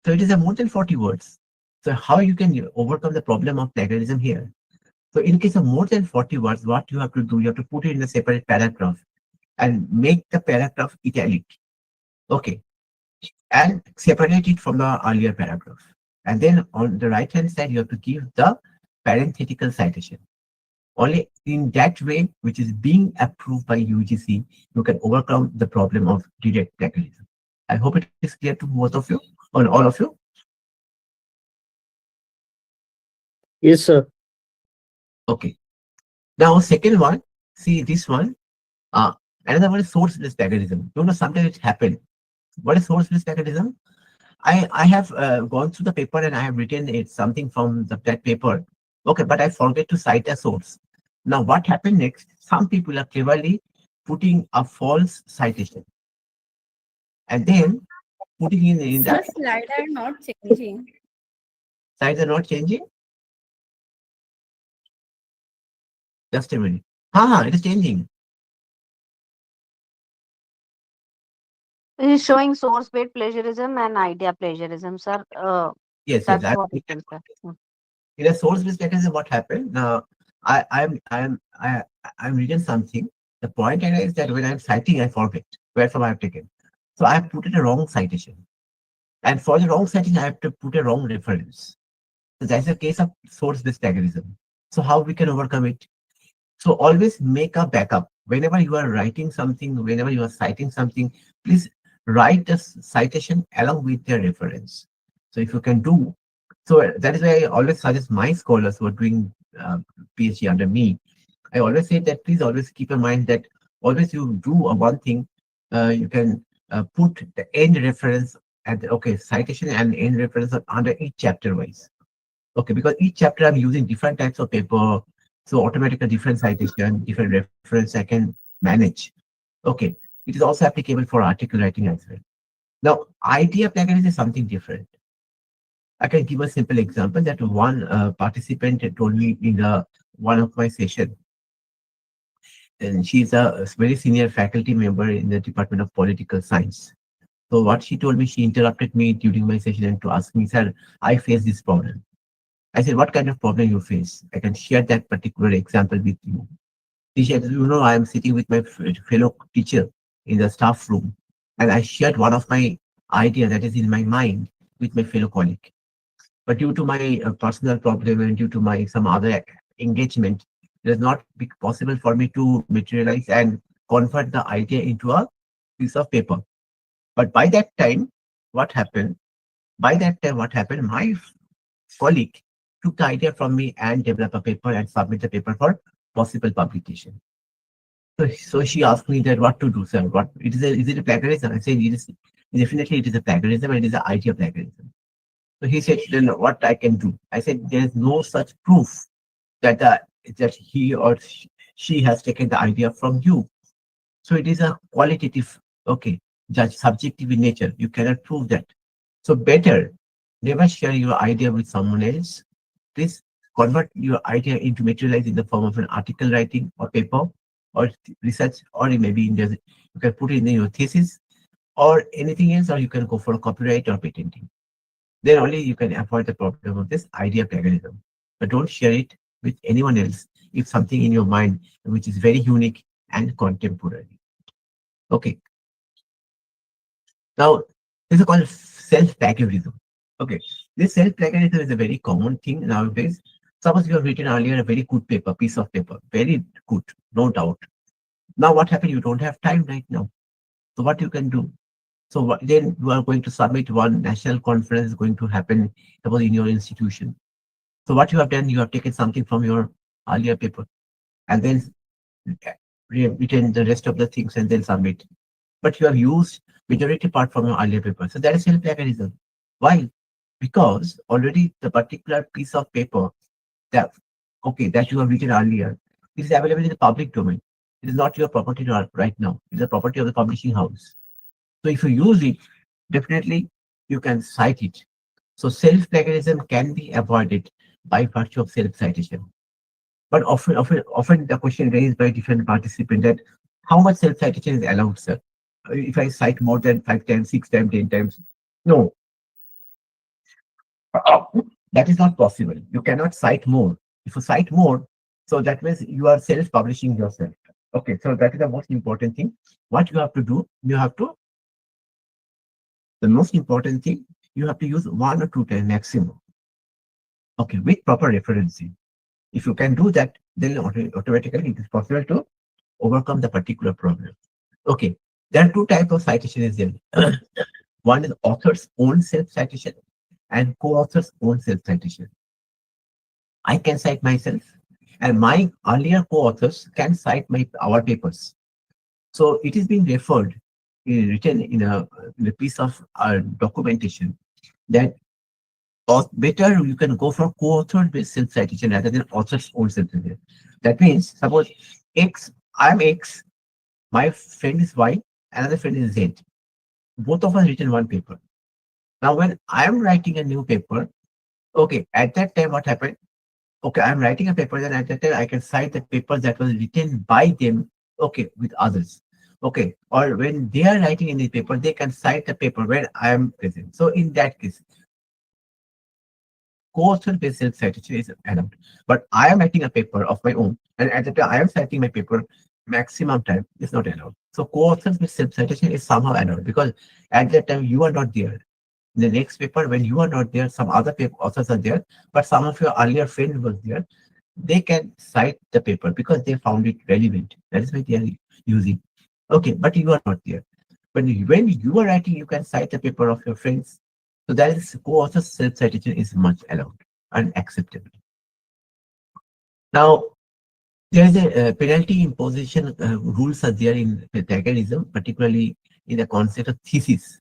So it is a more than 40 words. So how you can overcome the problem of plagiarism here? So in case of more than 40 words, what you have to do, you have to put it in a separate paragraph and make the paragraph italic. Okay. And separate it from the earlier paragraph. And then on the right hand side, you have to give the parenthetical citation. Only in that way, which is being approved by UGC, you can overcome the problem of direct plagiarism. I hope it is clear to both of you, or all of you. Yes, sir. Okay. Now, second one, see this one. Another one is source-based plagiarism. You know, sometimes it happens. What is source-based plagiarism? I have gone through the paper and I have written it something from that paper. Okay, but I forget to cite a source. Now, what happened next? Some people are cleverly putting a false citation and then putting in Sir, that slide are not changing. slides are not changing. Just a minute. It is changing. It is showing source-based plagiarism and idea plagiarism, sir. Yes, yes. That's what it is, sir. In a source-based plagiarism, what happened? Now, I'm reading something. The point is that when I'm citing, I forget where from I have taken. So I have put in a wrong citation. And for the wrong citation, I have to put a wrong reference. So that's a case of source-based plagiarism. So how we can overcome it? So always make a backup. Whenever you are writing something, whenever you are citing something, please write the citation along with the reference. So if you can do, so that is why I always suggest my scholars who are doing PhD under me. I always say that please always keep in mind that always you do one thing, you can put the end reference at okay citation and end reference under each chapter wise. Okay, because each chapter I'm using different types of paper, so automatically different citation, different reference I can manage. Okay, it is also applicable for article writing as well. Now, idea plagiarism is something different. I can give a simple example that one participant had told me in one of my session, and she's a very senior faculty member in the Department of Political Science. So what she told me, she interrupted me during my session and to ask me, sir, I face this problem. I said, what kind of problem you face? I can share that particular example with you. She said, I am sitting with my fellow teacher in the staff room, and I shared one of my idea that is in my mind with my fellow colleague. But due to my personal problem and due to my some other engagement, it is not possible for me to materialize and convert the idea into a piece of paper. But by that time, what happened? By that time, what happened? My colleague took the idea from me and developed a paper and submit the paper for possible publication. So she asked me that what to do, sir. What is it a plagiarism? I said it is definitely it is a plagiarism and it is an idea plagiarism. So he said, then what I can do? I said there is no such proof that that he or she has taken the idea from you. So it is a qualitative, okay, judge subjective in nature. You cannot prove that. So better never share your idea with someone else. Please convert your idea into materialize in the form of an article writing or paper or research, or maybe You can put it in your thesis or anything else, or you can go for copyright or patenting. Then only you can avoid the problem of this idea plagiarism. But don't share it with anyone else if something in your mind which is very unique and contemporary. Okay. Now, this is called self-plagiarism. Okay. This self-plagiarism is a very common thing nowadays. Suppose you have written earlier a very good paper, piece of paper, very good, no doubt. Now what happened? You don't have time right now. So what you can do? So then you are going to submit one national conference is going to happen suppose in your institution. So what you have done, you have taken something from your earlier paper and then written the rest of the things and then submit. But you have used majority part from your earlier paper. So that is self-plagiarism. Why? Because already the particular piece of paper that that you have written earlier is available in the public domain. It is not your property right now. It is the property of the publishing house. So if you use it, definitely you can cite it. So self-plagiarism can be avoided by virtue of self-citation. But often the question raised by different participants that how much self-citation is allowed, sir? If I cite more than 5 times, 6 times, 10 times, no, that is not possible. You cannot cite more. If you cite more, so that means you are self-publishing yourself. Okay, so that is the most important thing. What you have to do, the most important thing, you have to use 1 or 2 times maximum. Okay, with proper referencing. If you can do that, then automatically it is possible to overcome the particular problem. Okay, there are two types of citation is there. One is author's own self-citation and co-author's own self-citation. I can cite myself and my earlier co-authors can cite our papers. So it is being referred, written in a piece of documentation that better you can go for co-authored based self-citation rather than author's own self-citation. That means suppose I'm X, my friend is Y, another friend is Z. Both of us written one paper. Now when I am writing a new paper, okay, at that time what happened? Okay, I'm writing a paper, then at that time I can cite the paper that was written by them, okay, with others. Okay, or when they are writing in the paper, they can cite the paper where I am present. So in that case, co-author based self-citation is allowed. But I am writing a paper of my own, and at the time I am citing my paper, maximum time is not allowed. So co-author based self-citation is somehow allowed because at that time you are not there. In the next paper, when you are not there, some other authors are there, but some of your earlier friends was there. They can cite the paper because they found it relevant. That is why they are using. Okay, but you are not there. But when you are writing, you can cite the paper of your friends. So that is co-author self-citation is much allowed and acceptable. Now, there is a penalty imposition rules are there in plagiarism, particularly in the concept of thesis.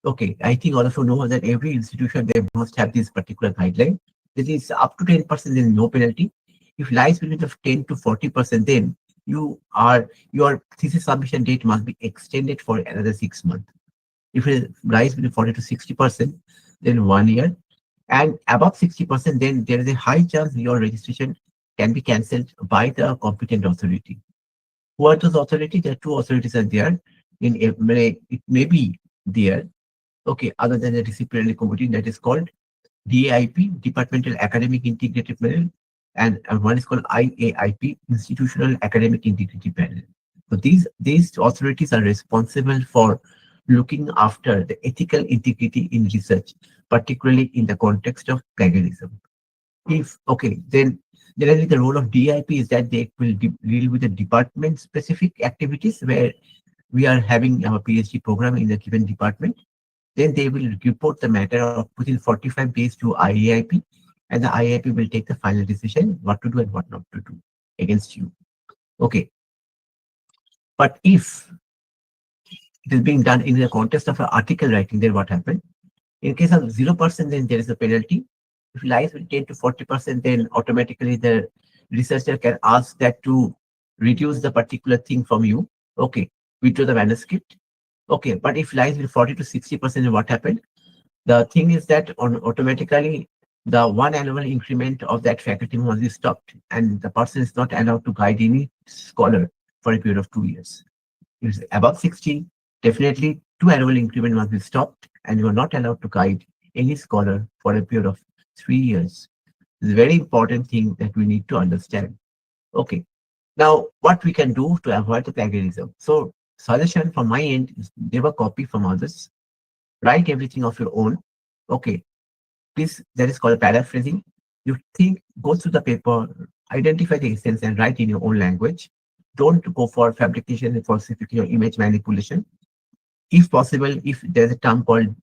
Okay, I think all of you know that every institution they must have this particular guideline. That is up to 10%, there is no penalty. If lies between the 10 to 40%, then your thesis submission date must be extended for another 6 months. If it lies between 40 to 60%, then 1 year. And above 60%, then there is a high chance your registration can be cancelled by the competent authority. Who are those authorities? There are two authorities are there. It may be there. Okay, other than the disciplinary committee that is called DAIP, Departmental Academic Integrated Panel, and one is called IAIP, Institutional Academic Integrity Panel. So these authorities are responsible for looking after the ethical integrity in research, particularly in the context of plagiarism. Then generally the role of DIP is that they will deal with the department-specific activities where we are having our PhD program in the given department. Then they will report the matter of within 45 days to IAIP, and the IAIP will take the final decision what to do and what not to do against you. Okay. But if it is being done in the context of an article writing, then what happened? In case of 0%, then there is a penalty. If lies will 10 to 40%, then automatically the researcher can ask that to reduce the particular thing from you. Okay, withdraw the manuscript. Okay, but if lies will 40 to 60%, what happened? The thing is that automatically the 1 annual increment of that faculty must be stopped, and the person is not allowed to guide any scholar for a period of 2 years. If it's above 60, definitely two annual increment must be stopped, and you are not allowed to guide any scholar for a period of 3 years. It's a very important thing that we need to understand. Okay. Now, what we can do to avoid the plagiarism? So, suggestion from my end is never copy from others. Write everything of your own. Okay. Please, that is called paraphrasing. You think, go through the paper, identify the essence, and write in your own language. Don't go for fabrication and falsification or image manipulation. If possible, if there's a term called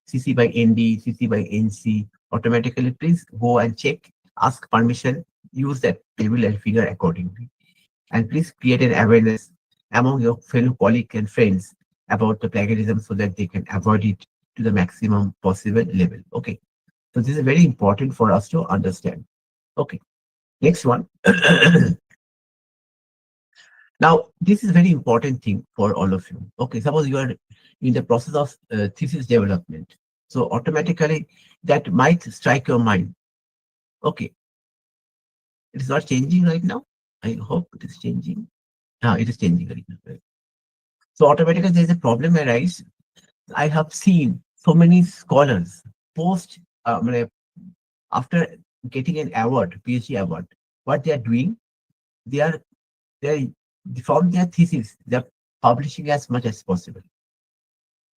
CC by ND, CC by NC, automatically please go and check, ask permission, use that table and figure accordingly. And please create an awareness among your fellow colleagues and friends about the plagiarism so that they can avoid it to the maximum possible level. Okay. So this is very important for us to understand. Okay. Next one. Now, this is very important thing for all of you. Okay, suppose you are in the process of thesis development. So automatically that might strike your mind. Okay, it is not changing right now. I hope it is changing. Ah, it is changing right now. Right. So automatically there is a problem arise. I have seen so many scholars post after getting an award, PhD award. What they are doing, they are they from their thesis, they are publishing as much as possible.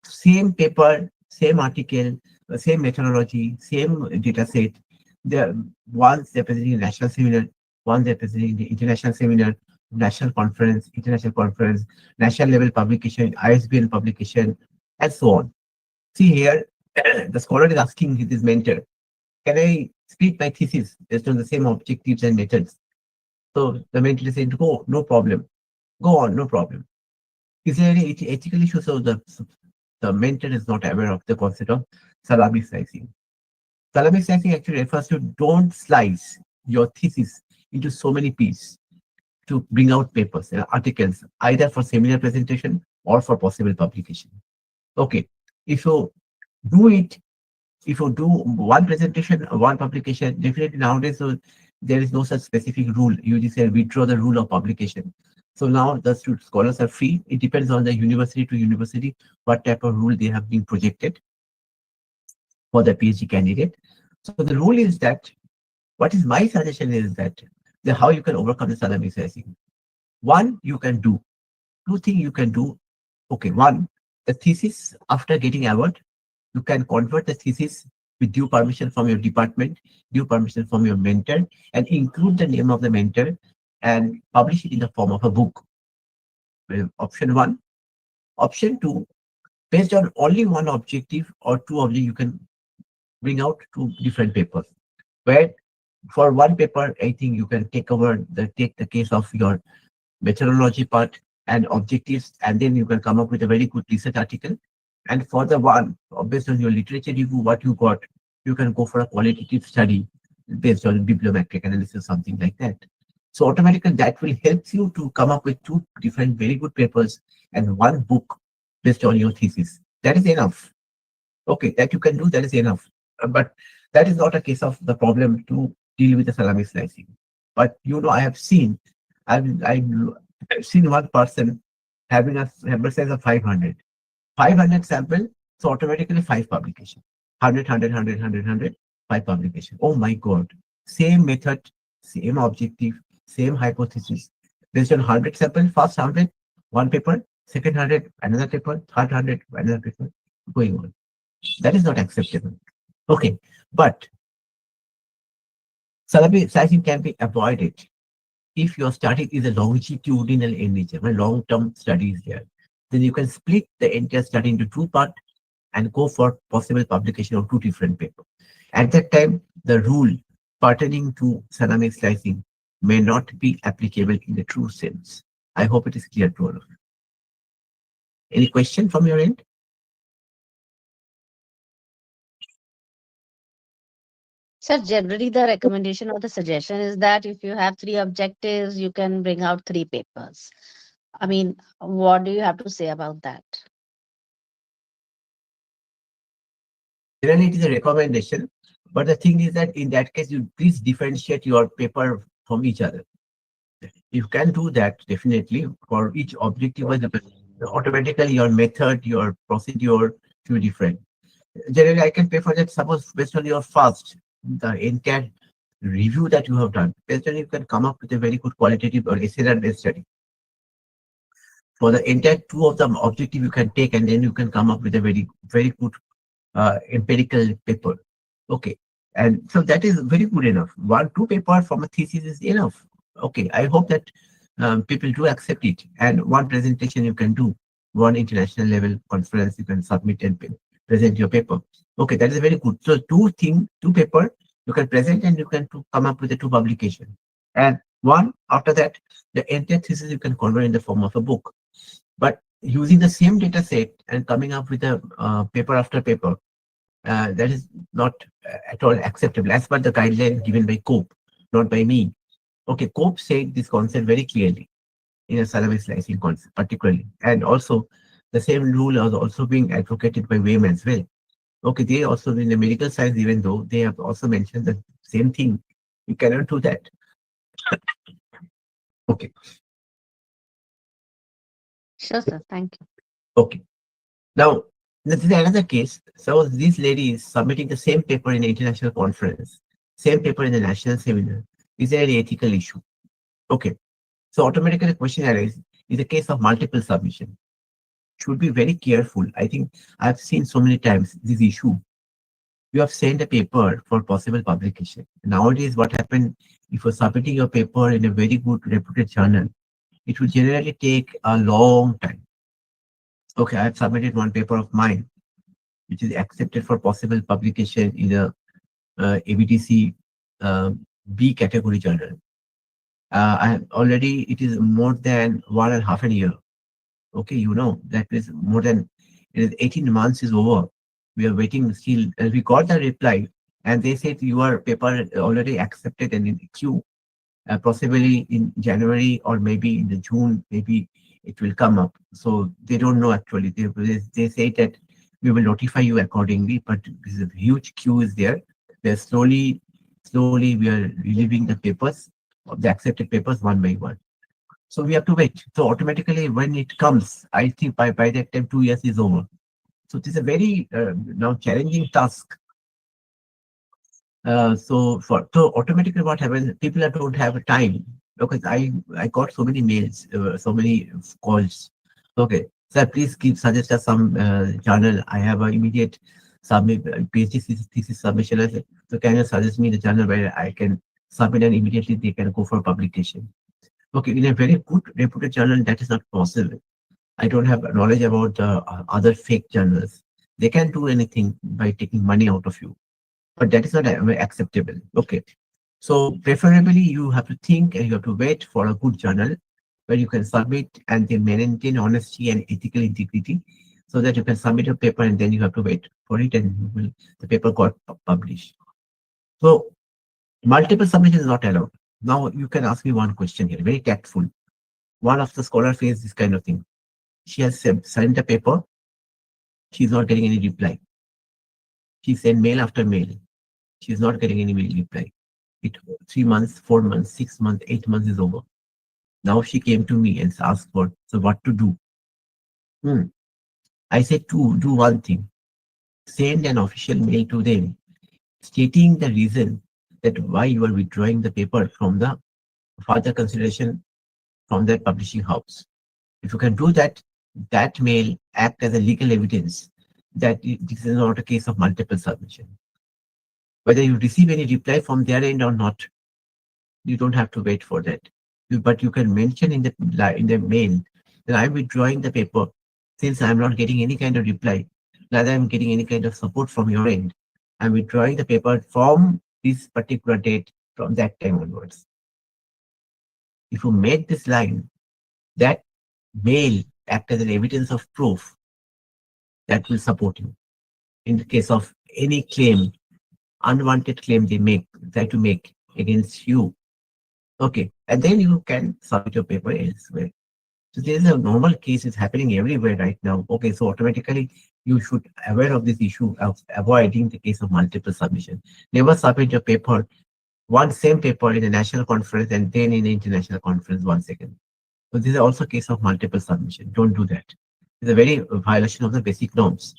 Same paper, same article, same methodology, same data set. They're once they're presenting a national seminar, once they're presenting the international seminar, national conference, international conference, national level publication, ISBN publication, and so on. See here, the scholar is asking his mentor, can I split my thesis based on the same objectives and methods? So the mentor said, go, no problem. Go on, no problem. Is there any ethical issue? So the mentor is not aware of the concept of salami slicing. Salami slicing actually refers to don't slice your thesis into so many pieces to bring out papers and articles, either for seminar presentation or for possible publication. Okay, if you do it, if you do one presentation, one publication, definitely nowadays so there is no such specific rule. You just say withdraw the rule of publication. So now the scholars are free. It depends on the university to university what type of rule they have been projected for the PhD candidate. So the rule is that what is my suggestion is that how you can overcome the salami slicing. One, you can do. Two things you can do. Okay, one, the thesis after getting award, you can convert the thesis with due permission from your department, due permission from your mentor, and include the name of the mentor and publish it in the form of a book. Option one. Option two, based on only one objective or two objectives, you can bring out two different papers. Where for one paper, I think you can take the case of your methodology part and objectives, and then you can come up with a very good research article. And for the one, based on your literature review, what you got, you can go for a qualitative study based on bibliometric analysis, something like that. So automatically that will help you to come up with two different very good papers and one book based on your thesis. That is enough. Okay, that you can do, that is enough. But that is not a case of the problem to deal with the salami slicing. But I have seen, I've seen one person having a sample size of 500. 500 sample, so automatically 5 publication. 100, 5 publication. Oh my God. Same method, same objective, same hypothesis. Based on 100 sample, first 100, one paper, second 100, another paper, third 100, another paper, going on. That is not acceptable. Okay, but salami slicing can be avoided if your study is a longitudinal in nature, when long-term studies there. Then you can split the entire study into two parts and go for possible publication of two different papers. At that time, the rule pertaining to salami slicing may not be applicable in the true sense. I hope it is clear to all of you. Any question from your end? So generally, the recommendation or the suggestion is that if you have three objectives, you can bring out three papers. I mean, what do you have to say about that? Generally, it is a recommendation, but the thing is that in that case, you please differentiate your paper from each other. You can do that definitely for each objective. automatically your method, your procedure should be different. Generally, I can pay for that. Suppose based on your fast, the entire review that you have done, based on you can come up with a very good qualitative or SLR based study. For the entire two of the objective you can take, and then you can come up with a very good empirical paper. Okay. And so that is very good enough. One, two paper from a thesis is enough. Okay. I hope that people do accept it. And one presentation you can do, one international level conference you can submit and present your paper. Okay. That is very good. So two paper you can present and you can come up with a two publication. And one after that, the entire thesis you can convert in the form of a book. But using the same data set and coming up with a paper after paper, that is not at all acceptable as per the guideline given by COPE, not by me. Okay, COPE said this concept very clearly in a salary slicing concept, particularly. And also, the same rule is also being advocated by women as well. Okay, they also in the medical science, even though they have also mentioned the same thing, you cannot do that. Okay, Sure, sir. Thank you. okay. Now, this is another case. So this lady is submitting the same paper in an international conference, same paper in the national seminar. Is there any ethical issue? Okay. So automatically the question arises, is a case of multiple submission. Should be very careful. I think I've seen so many times this issue. You have sent a paper for possible publication. Nowadays, what happened if you're submitting your paper in a very good reputed journal, it will generally take a long time. Okay, I've submitted one paper of mine, which is accepted for possible publication in a ABTC B category journal. I have already, it is more than 1.5 year. Okay, you know, that is more than, it is 18 months is over. We are waiting still, and we got the reply, and they said your paper already accepted and in the queue, possibly in January or maybe in the June, maybe it will come up. So they don't know actually. They say that we will notify you accordingly, but this is a huge queue is there. They're slowly we are relieving the papers, of the accepted papers one by one. So we have to wait. So automatically when it comes, I think by that time 2 years is over. So it is a very now challenging task. So automatically what happens, people don't have time because I got so many mails, so many calls. Okay, sir, please suggest us some journal. I have an immediate PhD thesis submission. I said, so can you suggest me the journal where I can submit and immediately they can go for publication? Okay, in a very good reputed journal, that is not possible. I don't have knowledge about other fake journals. They can do anything by taking money out of you, but that is not acceptable. Okay, so preferably you have to think and you have to wait for a good journal where you can submit and they maintain honesty and ethical integrity, so that you can submit a paper and then you have to wait for it and the paper got published. So multiple submission is not allowed. Now you can ask me one question here, very tactful. One of the scholar faced this kind of thing. She has sent a paper. She's not getting any reply. She sent mail after mail. She's not getting any mail reply. 3 months, 4 months, 6 months, 8 months is over. Now she came to me and asked for, so what to do? I said to do one thing. Send an official mail to them stating the reason that why you are withdrawing the paper from the further consideration from that publishing house. If you can do that, that mail act as a legal evidence that this is not a case of multiple submission. Whether you receive any reply from their end or not, you don't have to wait for that. But you can mention in the mail that I'm withdrawing the paper since I'm not getting any kind of reply, neither I'm getting any kind of support from your end. I'm withdrawing the paper from this particular date from that time onwards. If you make this line, that mail act as an evidence of proof that will support you. In the case of any claim, unwanted claim they try to make against you. Okay, and then you can submit your paper elsewhere. So there is a normal case is happening everywhere right now. Okay, so automatically you should aware of this issue of avoiding the case of multiple submission. Never submit your paper, one same paper in a national conference and then in an international conference once again. So this is also a case of multiple submission. Don't do that. It's a very violation of the basic norms.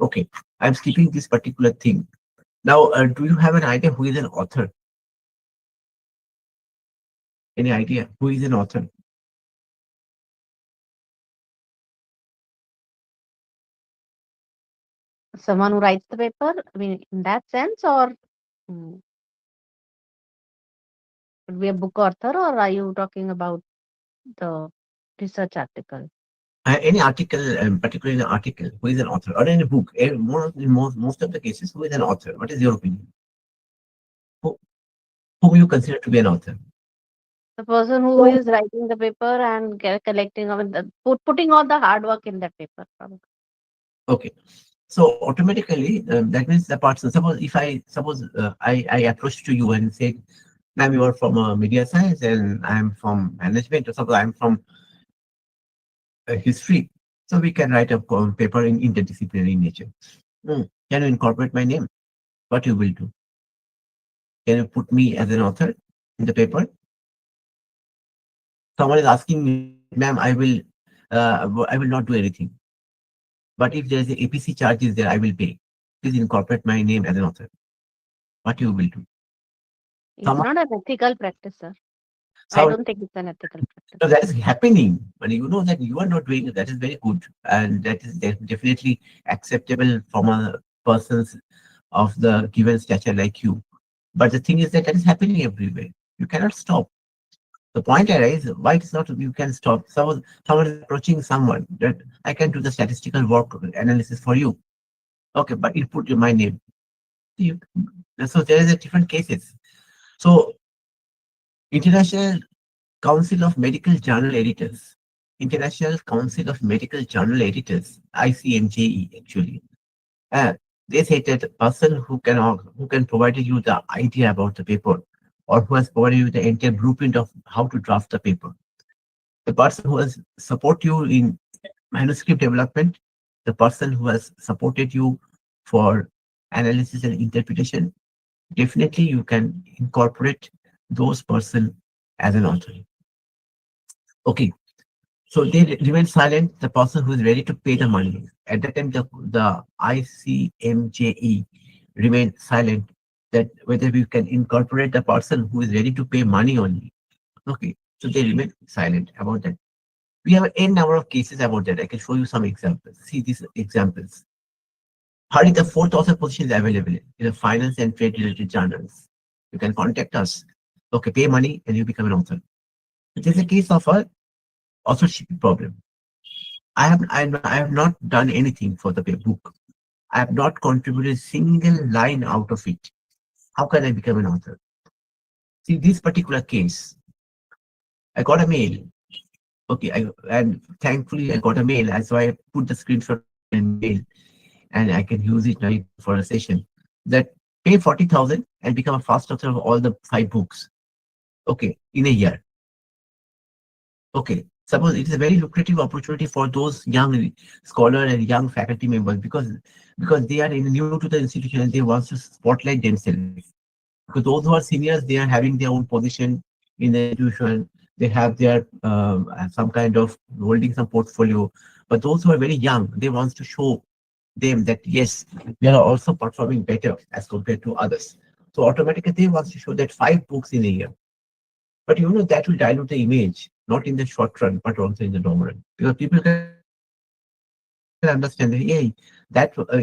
Okay, I'm skipping this particular thing. Now, do you have an idea who is an author? Any idea who is an author? Someone who writes the paper, I mean, in that sense, or mm, could be a book author, or are you talking about the research article? Any article, particularly an article, who is an author, or in a book? In most of the cases, who is an author? What is your opinion? Who, whom you consider to be an author? The person who is writing the paper and collecting, I mean, putting all the hard work in that paper. Probably. Okay, so automatically that means the person. Suppose if I approach to you and say, "Ma'am, you are from media science, and I'm from management, or suppose I'm from history." So we can write a paper in interdisciplinary nature. Can you incorporate my name? What you will do? Can you put me as an author in the paper? Someone is asking me, "Ma'am, I will not do anything. But if there is a APC charges there, I will pay. Please incorporate my name as an author." What you will do? It's Someone, not an ethical practice, sir. I so don't think it's an ethical practice. that is happening, but you know that you are not doing it. That is very good, and that is definitely acceptable from a person's of the given stature like you. But the thing is that is happening everywhere. You cannot stop. The point arises, why it's not you can stop. Someone is approaching someone that I can do the statistical work analysis for you. Okay, but you put my name. You, so there is a different cases. So International Council of Medical Journal Editors, International Council of Medical Journal Editors, ICMJE actually. Uh, they say that the person who can provide you the idea about the paper, or who has provided you the entire blueprint of how to draft the paper, the person who has support you in manuscript development, the person who has supported you for analysis and interpretation, definitely you can incorporate those person as an author. Okay, so they remain silent. The person who is ready to pay the money at that time, the ICMJE remain silent that whether we can incorporate the person who is ready to pay money only. Okay, so they remain silent about that. We have n number of cases about that. I can show you some examples. See these examples. Hardly the fourth author position is available in the finance and trade related journals. You can contact us. Okay, pay money and you become an author. It is a case of a authorship problem. I have not done anything for the book. I have not contributed a single line out of it. How can I become an author? See this particular case. I got a mail. Okay, and thankfully I got a mail. So I put the screenshot in mail, and I can use it right for a session. That pay 40,000 and become a fast author of all the 5 books. Okay, in a year. Okay, suppose it is a very lucrative opportunity for those young scholar and young faculty members because they are new to the institution and they want to spotlight themselves. Because those who are seniors, they are having their own position in the institution. They have their some kind of holding some portfolio. But those who are very young, they want to show them that yes, we are also performing better as compared to others. So automatically they want to show that 5 books in a year. But you know that will dilute the image, not in the short run, but also in the long run. Because people can understand that, hey,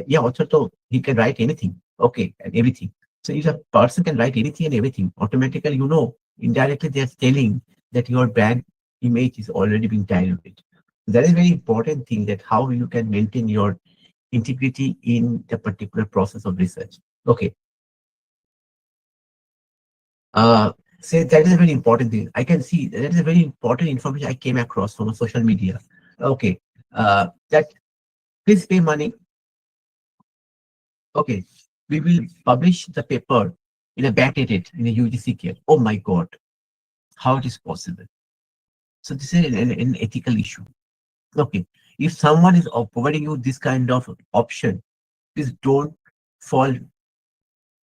yeah, also so he can write anything, okay, and everything. So if a person can write anything and everything, automatically, you know, indirectly they're telling that your brand image is already being diluted. That is very important thing that how you can maintain your integrity in the particular process of research. Okay. Say that is a very important thing. I can see that is a very important information I came across from a social media. Okay. That please pay money. Okay. We will publish the paper in a backdated in a UGC-CARE. Oh my God. How it is possible? So this is an ethical issue. Okay. If someone is providing you this kind of option, please don't fall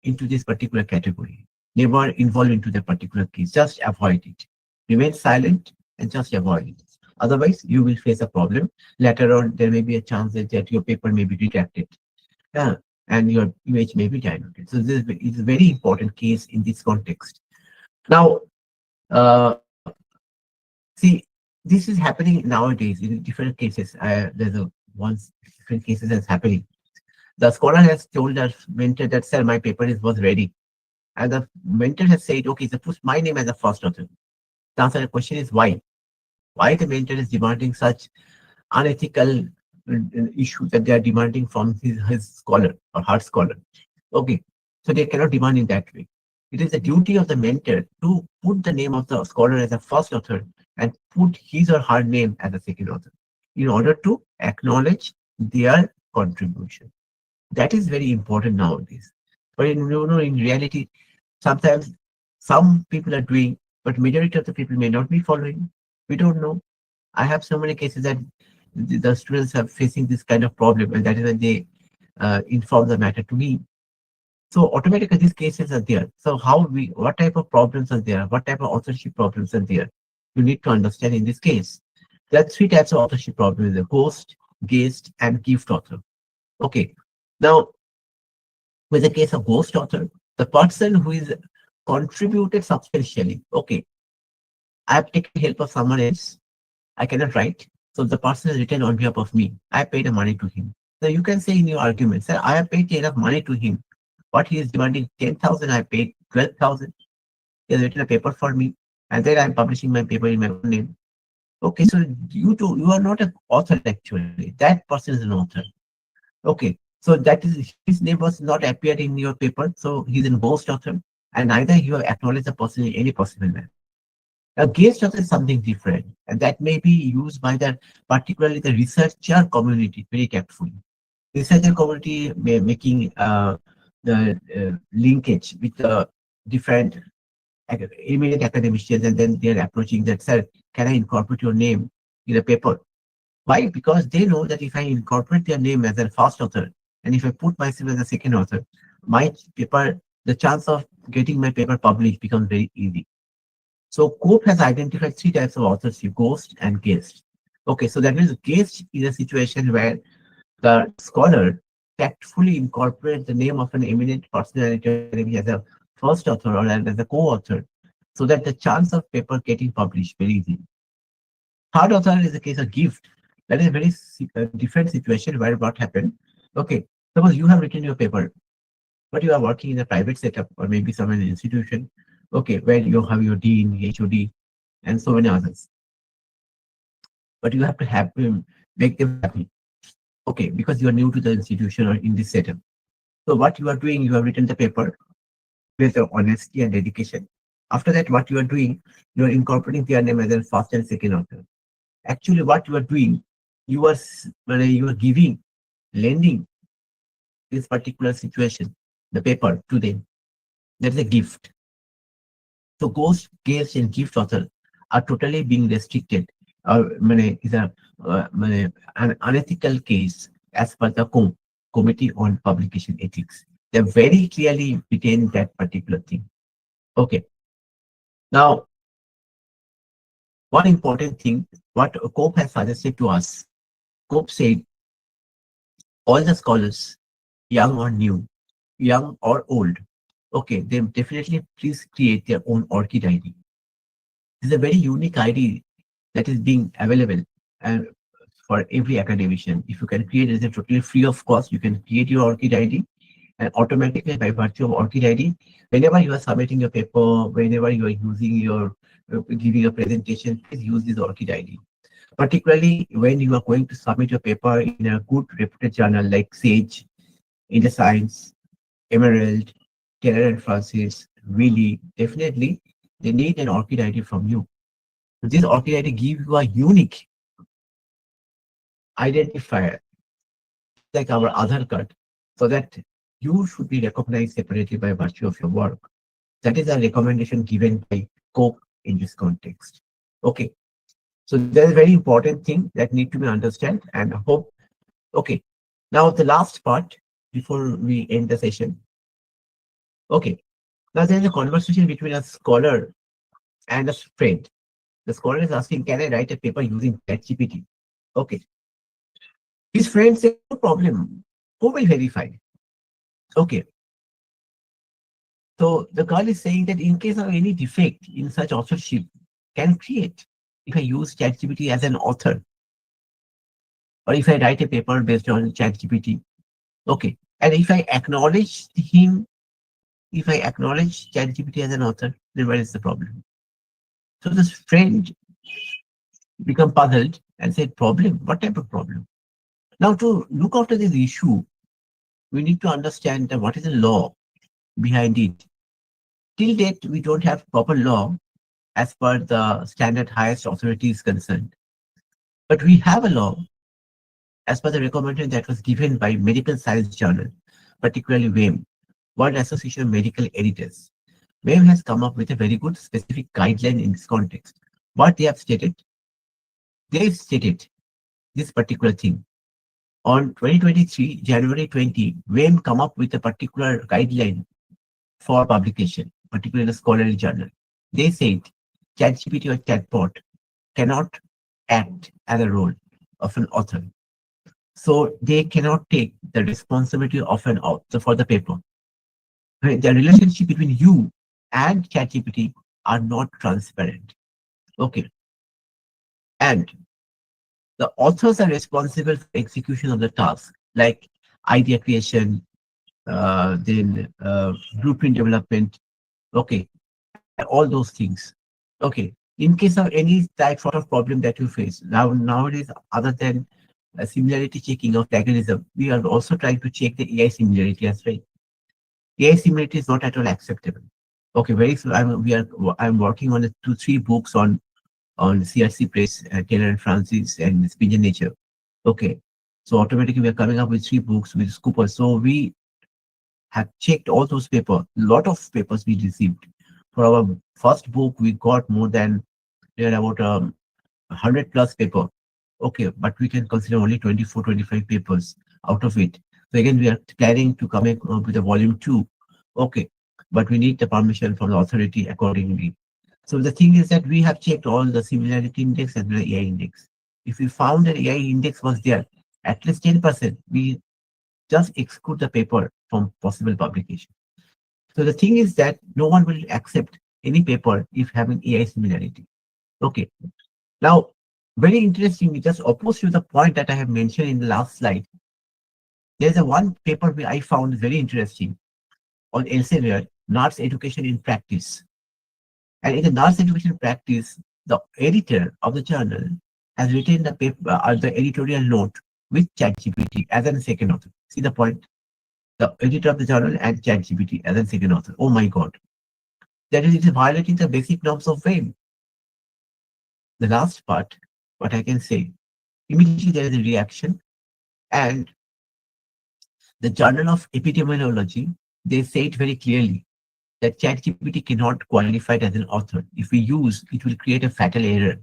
into this particular category. Never involve into the particular case. Just avoid it. Remain silent and just avoid it. Otherwise, you will face a problem. Later on, there may be a chance that your paper may be redacted, yeah, and your image may be diluted. So this is a very important case in this context. Now, uh, see, this is happening nowadays in different cases. There's a once different cases that's happening. The scholar has told us mentor that, sir, my paper was ready. And the mentor has said, okay, so put my name as the first author. The answer to the question is why? Why the mentor is demanding such unethical issue that they are demanding from his scholar or her scholar? Okay, so they cannot demand in that way. It is the duty of the mentor to put the name of the scholar as a first author and put his or her name as a second author in order to acknowledge their contribution. That is very important nowadays. But in reality, sometimes some people are doing, but majority of the people may not be following. We don't know. I have so many cases that the students are facing this kind of problem, and that is when they inform the matter to me. So automatically these cases are there. So what type of problems are there? What type of authorship problems are there? You need to understand in this case. There are three types of authorship problems: the ghost, guest, and gift author. Okay. Now, with the case of ghost author, the person who is contributed substantially. Okay, I have taken help of someone else. I cannot write. So the person has written on behalf of me. I paid the money to him. So you can say in your argument, sir, I have paid enough money to him. What he is demanding 10,000, I paid 12,000. He has written a paper for me. And then I'm publishing my paper in my own name. Okay, so you are not an author actually. That person is an author. Okay, so that is his name was not appeared in your paper, so he's a ghost author, and neither you have acknowledged the person in any possible manner. A guest author is something different, and that may be used by the particularly the researcher community very carefully. Researcher community may making the linkage with the different eminent academicians, and then they are approaching that, sir, can I incorporate your name in a paper? Why? Because they know that if I incorporate their name as a first author and if I put myself as a second author, my paper, the chance of getting my paper published becomes very easy. So Cope has identified three types of authorship: ghost and guest. Okay, so that means guest is a situation where the scholar tactfully incorporates the name of an eminent personality as a first author or as a co-author, so that the chance of paper getting published very easy. Third author is a case of gift. That is a very different situation where what happened. Okay, suppose you have written your paper, but you are working in a private setup or maybe some an institution. Okay, where you have your dean, HOD, and so many others. But you have to make them happy. Okay, because you are new to the institution or in this setup. So what you are doing, you have written the paper with your honesty and dedication. After that, what you are doing, you are incorporating their name as a first and second author. Actually, what you are doing, you are giving, lending this particular situation, the paper to them. That is a gift. So ghost, guest, and gift author are totally being restricted. Is an unethical case as per the Committee on Publication Ethics. They very clearly retain that particular thing. Okay. Now, one important thing, what Cope has suggested to us, Cope said, all the scholars, young or new, young or old, okay, they definitely please create their own ORCID ID. This is a very unique ID that is being available and for every academician. If you can create it, it's totally free of cost. You can create your ORCID ID, and automatically by virtue of ORCID ID, whenever you are submitting your paper, whenever you are using your giving a presentation, please use this ORCID ID. Particularly when you are going to submit your paper in a good reputed journal like Sage, Inter Science, Emerald, Taylor and Francis, Wiley, definitely they need an ORCID ID from you. This ORCID ID gives you a unique identifier, like our Aadhaar card, so that you should be recognized separately by virtue of your work. That is a recommendation given by COPE in this context. Okay, so there's a very important thing that need to be understood, and I hope. Okay, now the last part before we end the session. Okay, now there's a conversation between a scholar and a friend. The scholar is asking, can I write a paper using ChatGPT? Okay. His friend said, no problem. Who will verify? Okay. So the girl is saying that in case of any defect in such authorship, can create if I use ChatGPT as an author, or if I write a paper based on ChatGPT. Okay. And if I acknowledge him, if I acknowledge ChatGPT as an author, then where is the problem? So this friend become puzzled and said, problem? What type of problem? Now to look after this issue, we need to understand that what is the law behind it. Till date, we don't have proper law as per the standard highest authority is concerned. But we have a law as per the recommendation that was given by Medical Science Journal, particularly WAME, World Association of Medical Editors. WAME has come up with a very good specific guideline in this context. What they've stated this particular thing. On 2023, January 20, WAME come up with a particular guideline for publication, particularly in a scholarly journal. They said ChatGPT or chatbot cannot act as a role of an author. So they cannot take the responsibility of an author for the paper. The relationship between you and ChatGPT are not transparent. Okay. And the authors are responsible for execution of the task, like idea creation, then blueprint development, okay, and all those things. Okay. In case of any type sort of problem that you face, nowadays, other than similarity checking of plagiarism, we are also trying to check the AI similarity as well. AI similarity is not at all acceptable. Okay, very soon I'm working on 2 3 books on CRC Press, Taylor and Francis, and Speech and Nature. Okay, so automatically we are coming up with 3 books with Scooper. So we have checked all those papers. Lot of papers we received. For our first book, we got more than about 100 plus paper. Okay, but we can consider only 24, 25 papers out of it. So again, we are planning to come up with a volume 2. Okay, but we need the permission from the authority accordingly. So the thing is that we have checked all the similarity index as well as AI index. If we found that AI index was there, at least 10%, we just exclude the paper from possible publication. So the thing is that no one will accept any paper if having AI similarity. Okay. Now, very interesting, just opposed to the point that I have mentioned in the last slide, there's a one paper where I found very interesting on Elsevier, Nurse Education in Practice. And in the Nurse Education Practice, the editor of the journal has written the paper, the editorial note with ChatGPT as a second author. See the point? The editor of the journal and ChatGPT as a second author. Oh my God. That is, it is violating the basic norms of WAME. The last part, what I can say, immediately there is a reaction, and the Journal of Epidemiology, they say it very clearly that ChatGPT cannot qualify it as an author. If we use, it will create a fatal error.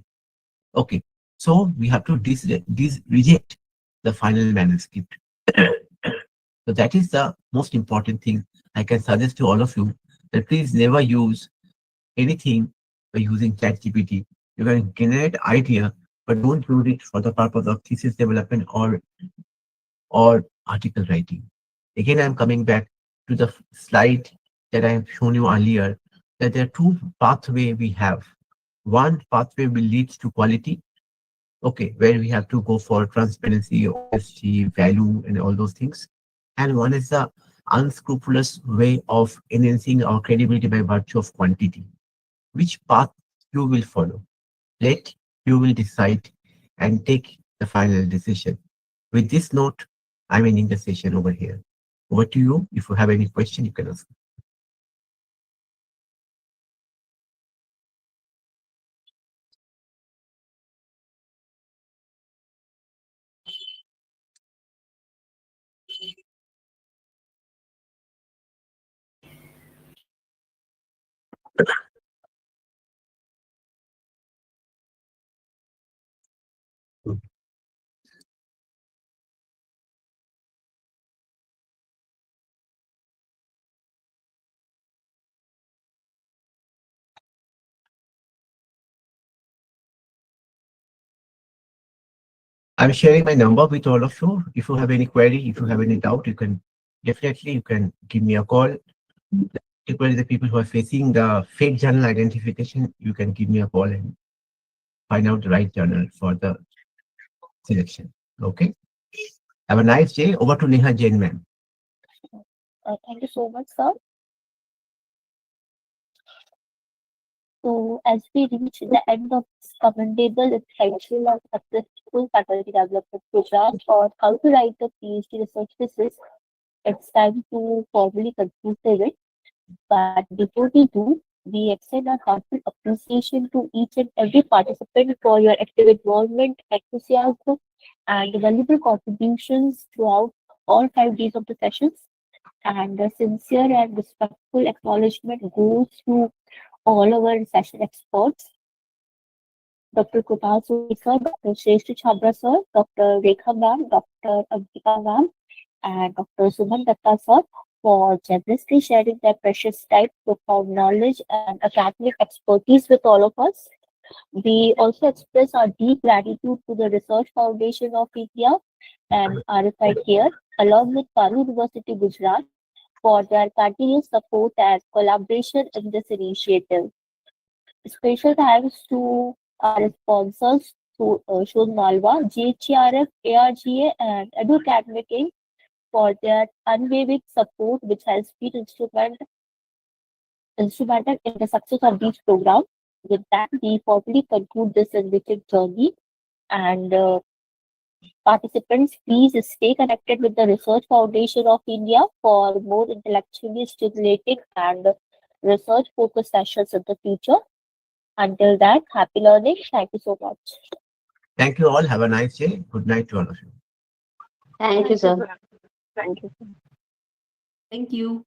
Okay, so we have to reject the final manuscript. So that is the most important thing I can suggest to all of you, that please never use anything by using ChatGPT. You can generate idea, but don't use it for the purpose of thesis development or article writing. Again, I'm coming back to the slide that I have shown you earlier, that there are 2 pathways we have. One pathway will lead to quality, okay, where we have to go for transparency, honesty, value, and all those things. And one is the unscrupulous way of enhancing our credibility by virtue of quantity. Which path you will follow? Let you will decide and take the final decision. With this note, I'm ending the session over here. Over to you. If you have any question, you can ask. I'm sharing my number with all of you. If you have any query, if you have any doubt, you can give me a call. Particularly the people who are facing the fake journal identification, you can give me a call and find out the right journal for the selection. Okay. Have a nice day. Over to Neha Jain, ma'am. Thank you so much, sir. So, as we reach the end of this commendable, essential, and successful faculty development program on how to write a PhD research thesis, it's time to formally conclude the event. But before we do, we extend our heartfelt appreciation to each and every participant for your active involvement, enthusiasm, and valuable contributions throughout all 5 days of the sessions. And a sincere and respectful acknowledgement goes to all our session experts, Dr. Kunal Suri sir, Dr. Shrestha Chabra sir, Dr. Rekha ma'am, Dr. Ambika ma'am, and Dr. Suman Datta sir for generously sharing their precious time, profound knowledge, and academic expertise with all of us. We also express our deep gratitude to the Research Foundation of India and RFI-CARE, along with Paru University, Gujarat, for their continuous support and collaboration in this initiative. Special thanks to our sponsors, Shod Malwa, GHRF, ARGA, and Edu Academic Inc. for their unwavering support, which has been instrumental in the success of these programs. With that, we formally conclude this enriching journey. And participants, please stay connected with the Research Foundation of India for more intellectually stimulating and research-focused sessions in the future. Until that, happy learning. Thank you so much. Thank you all. Have a nice day. Good night to all of you. Thank you, sir. Thank you. Thank you.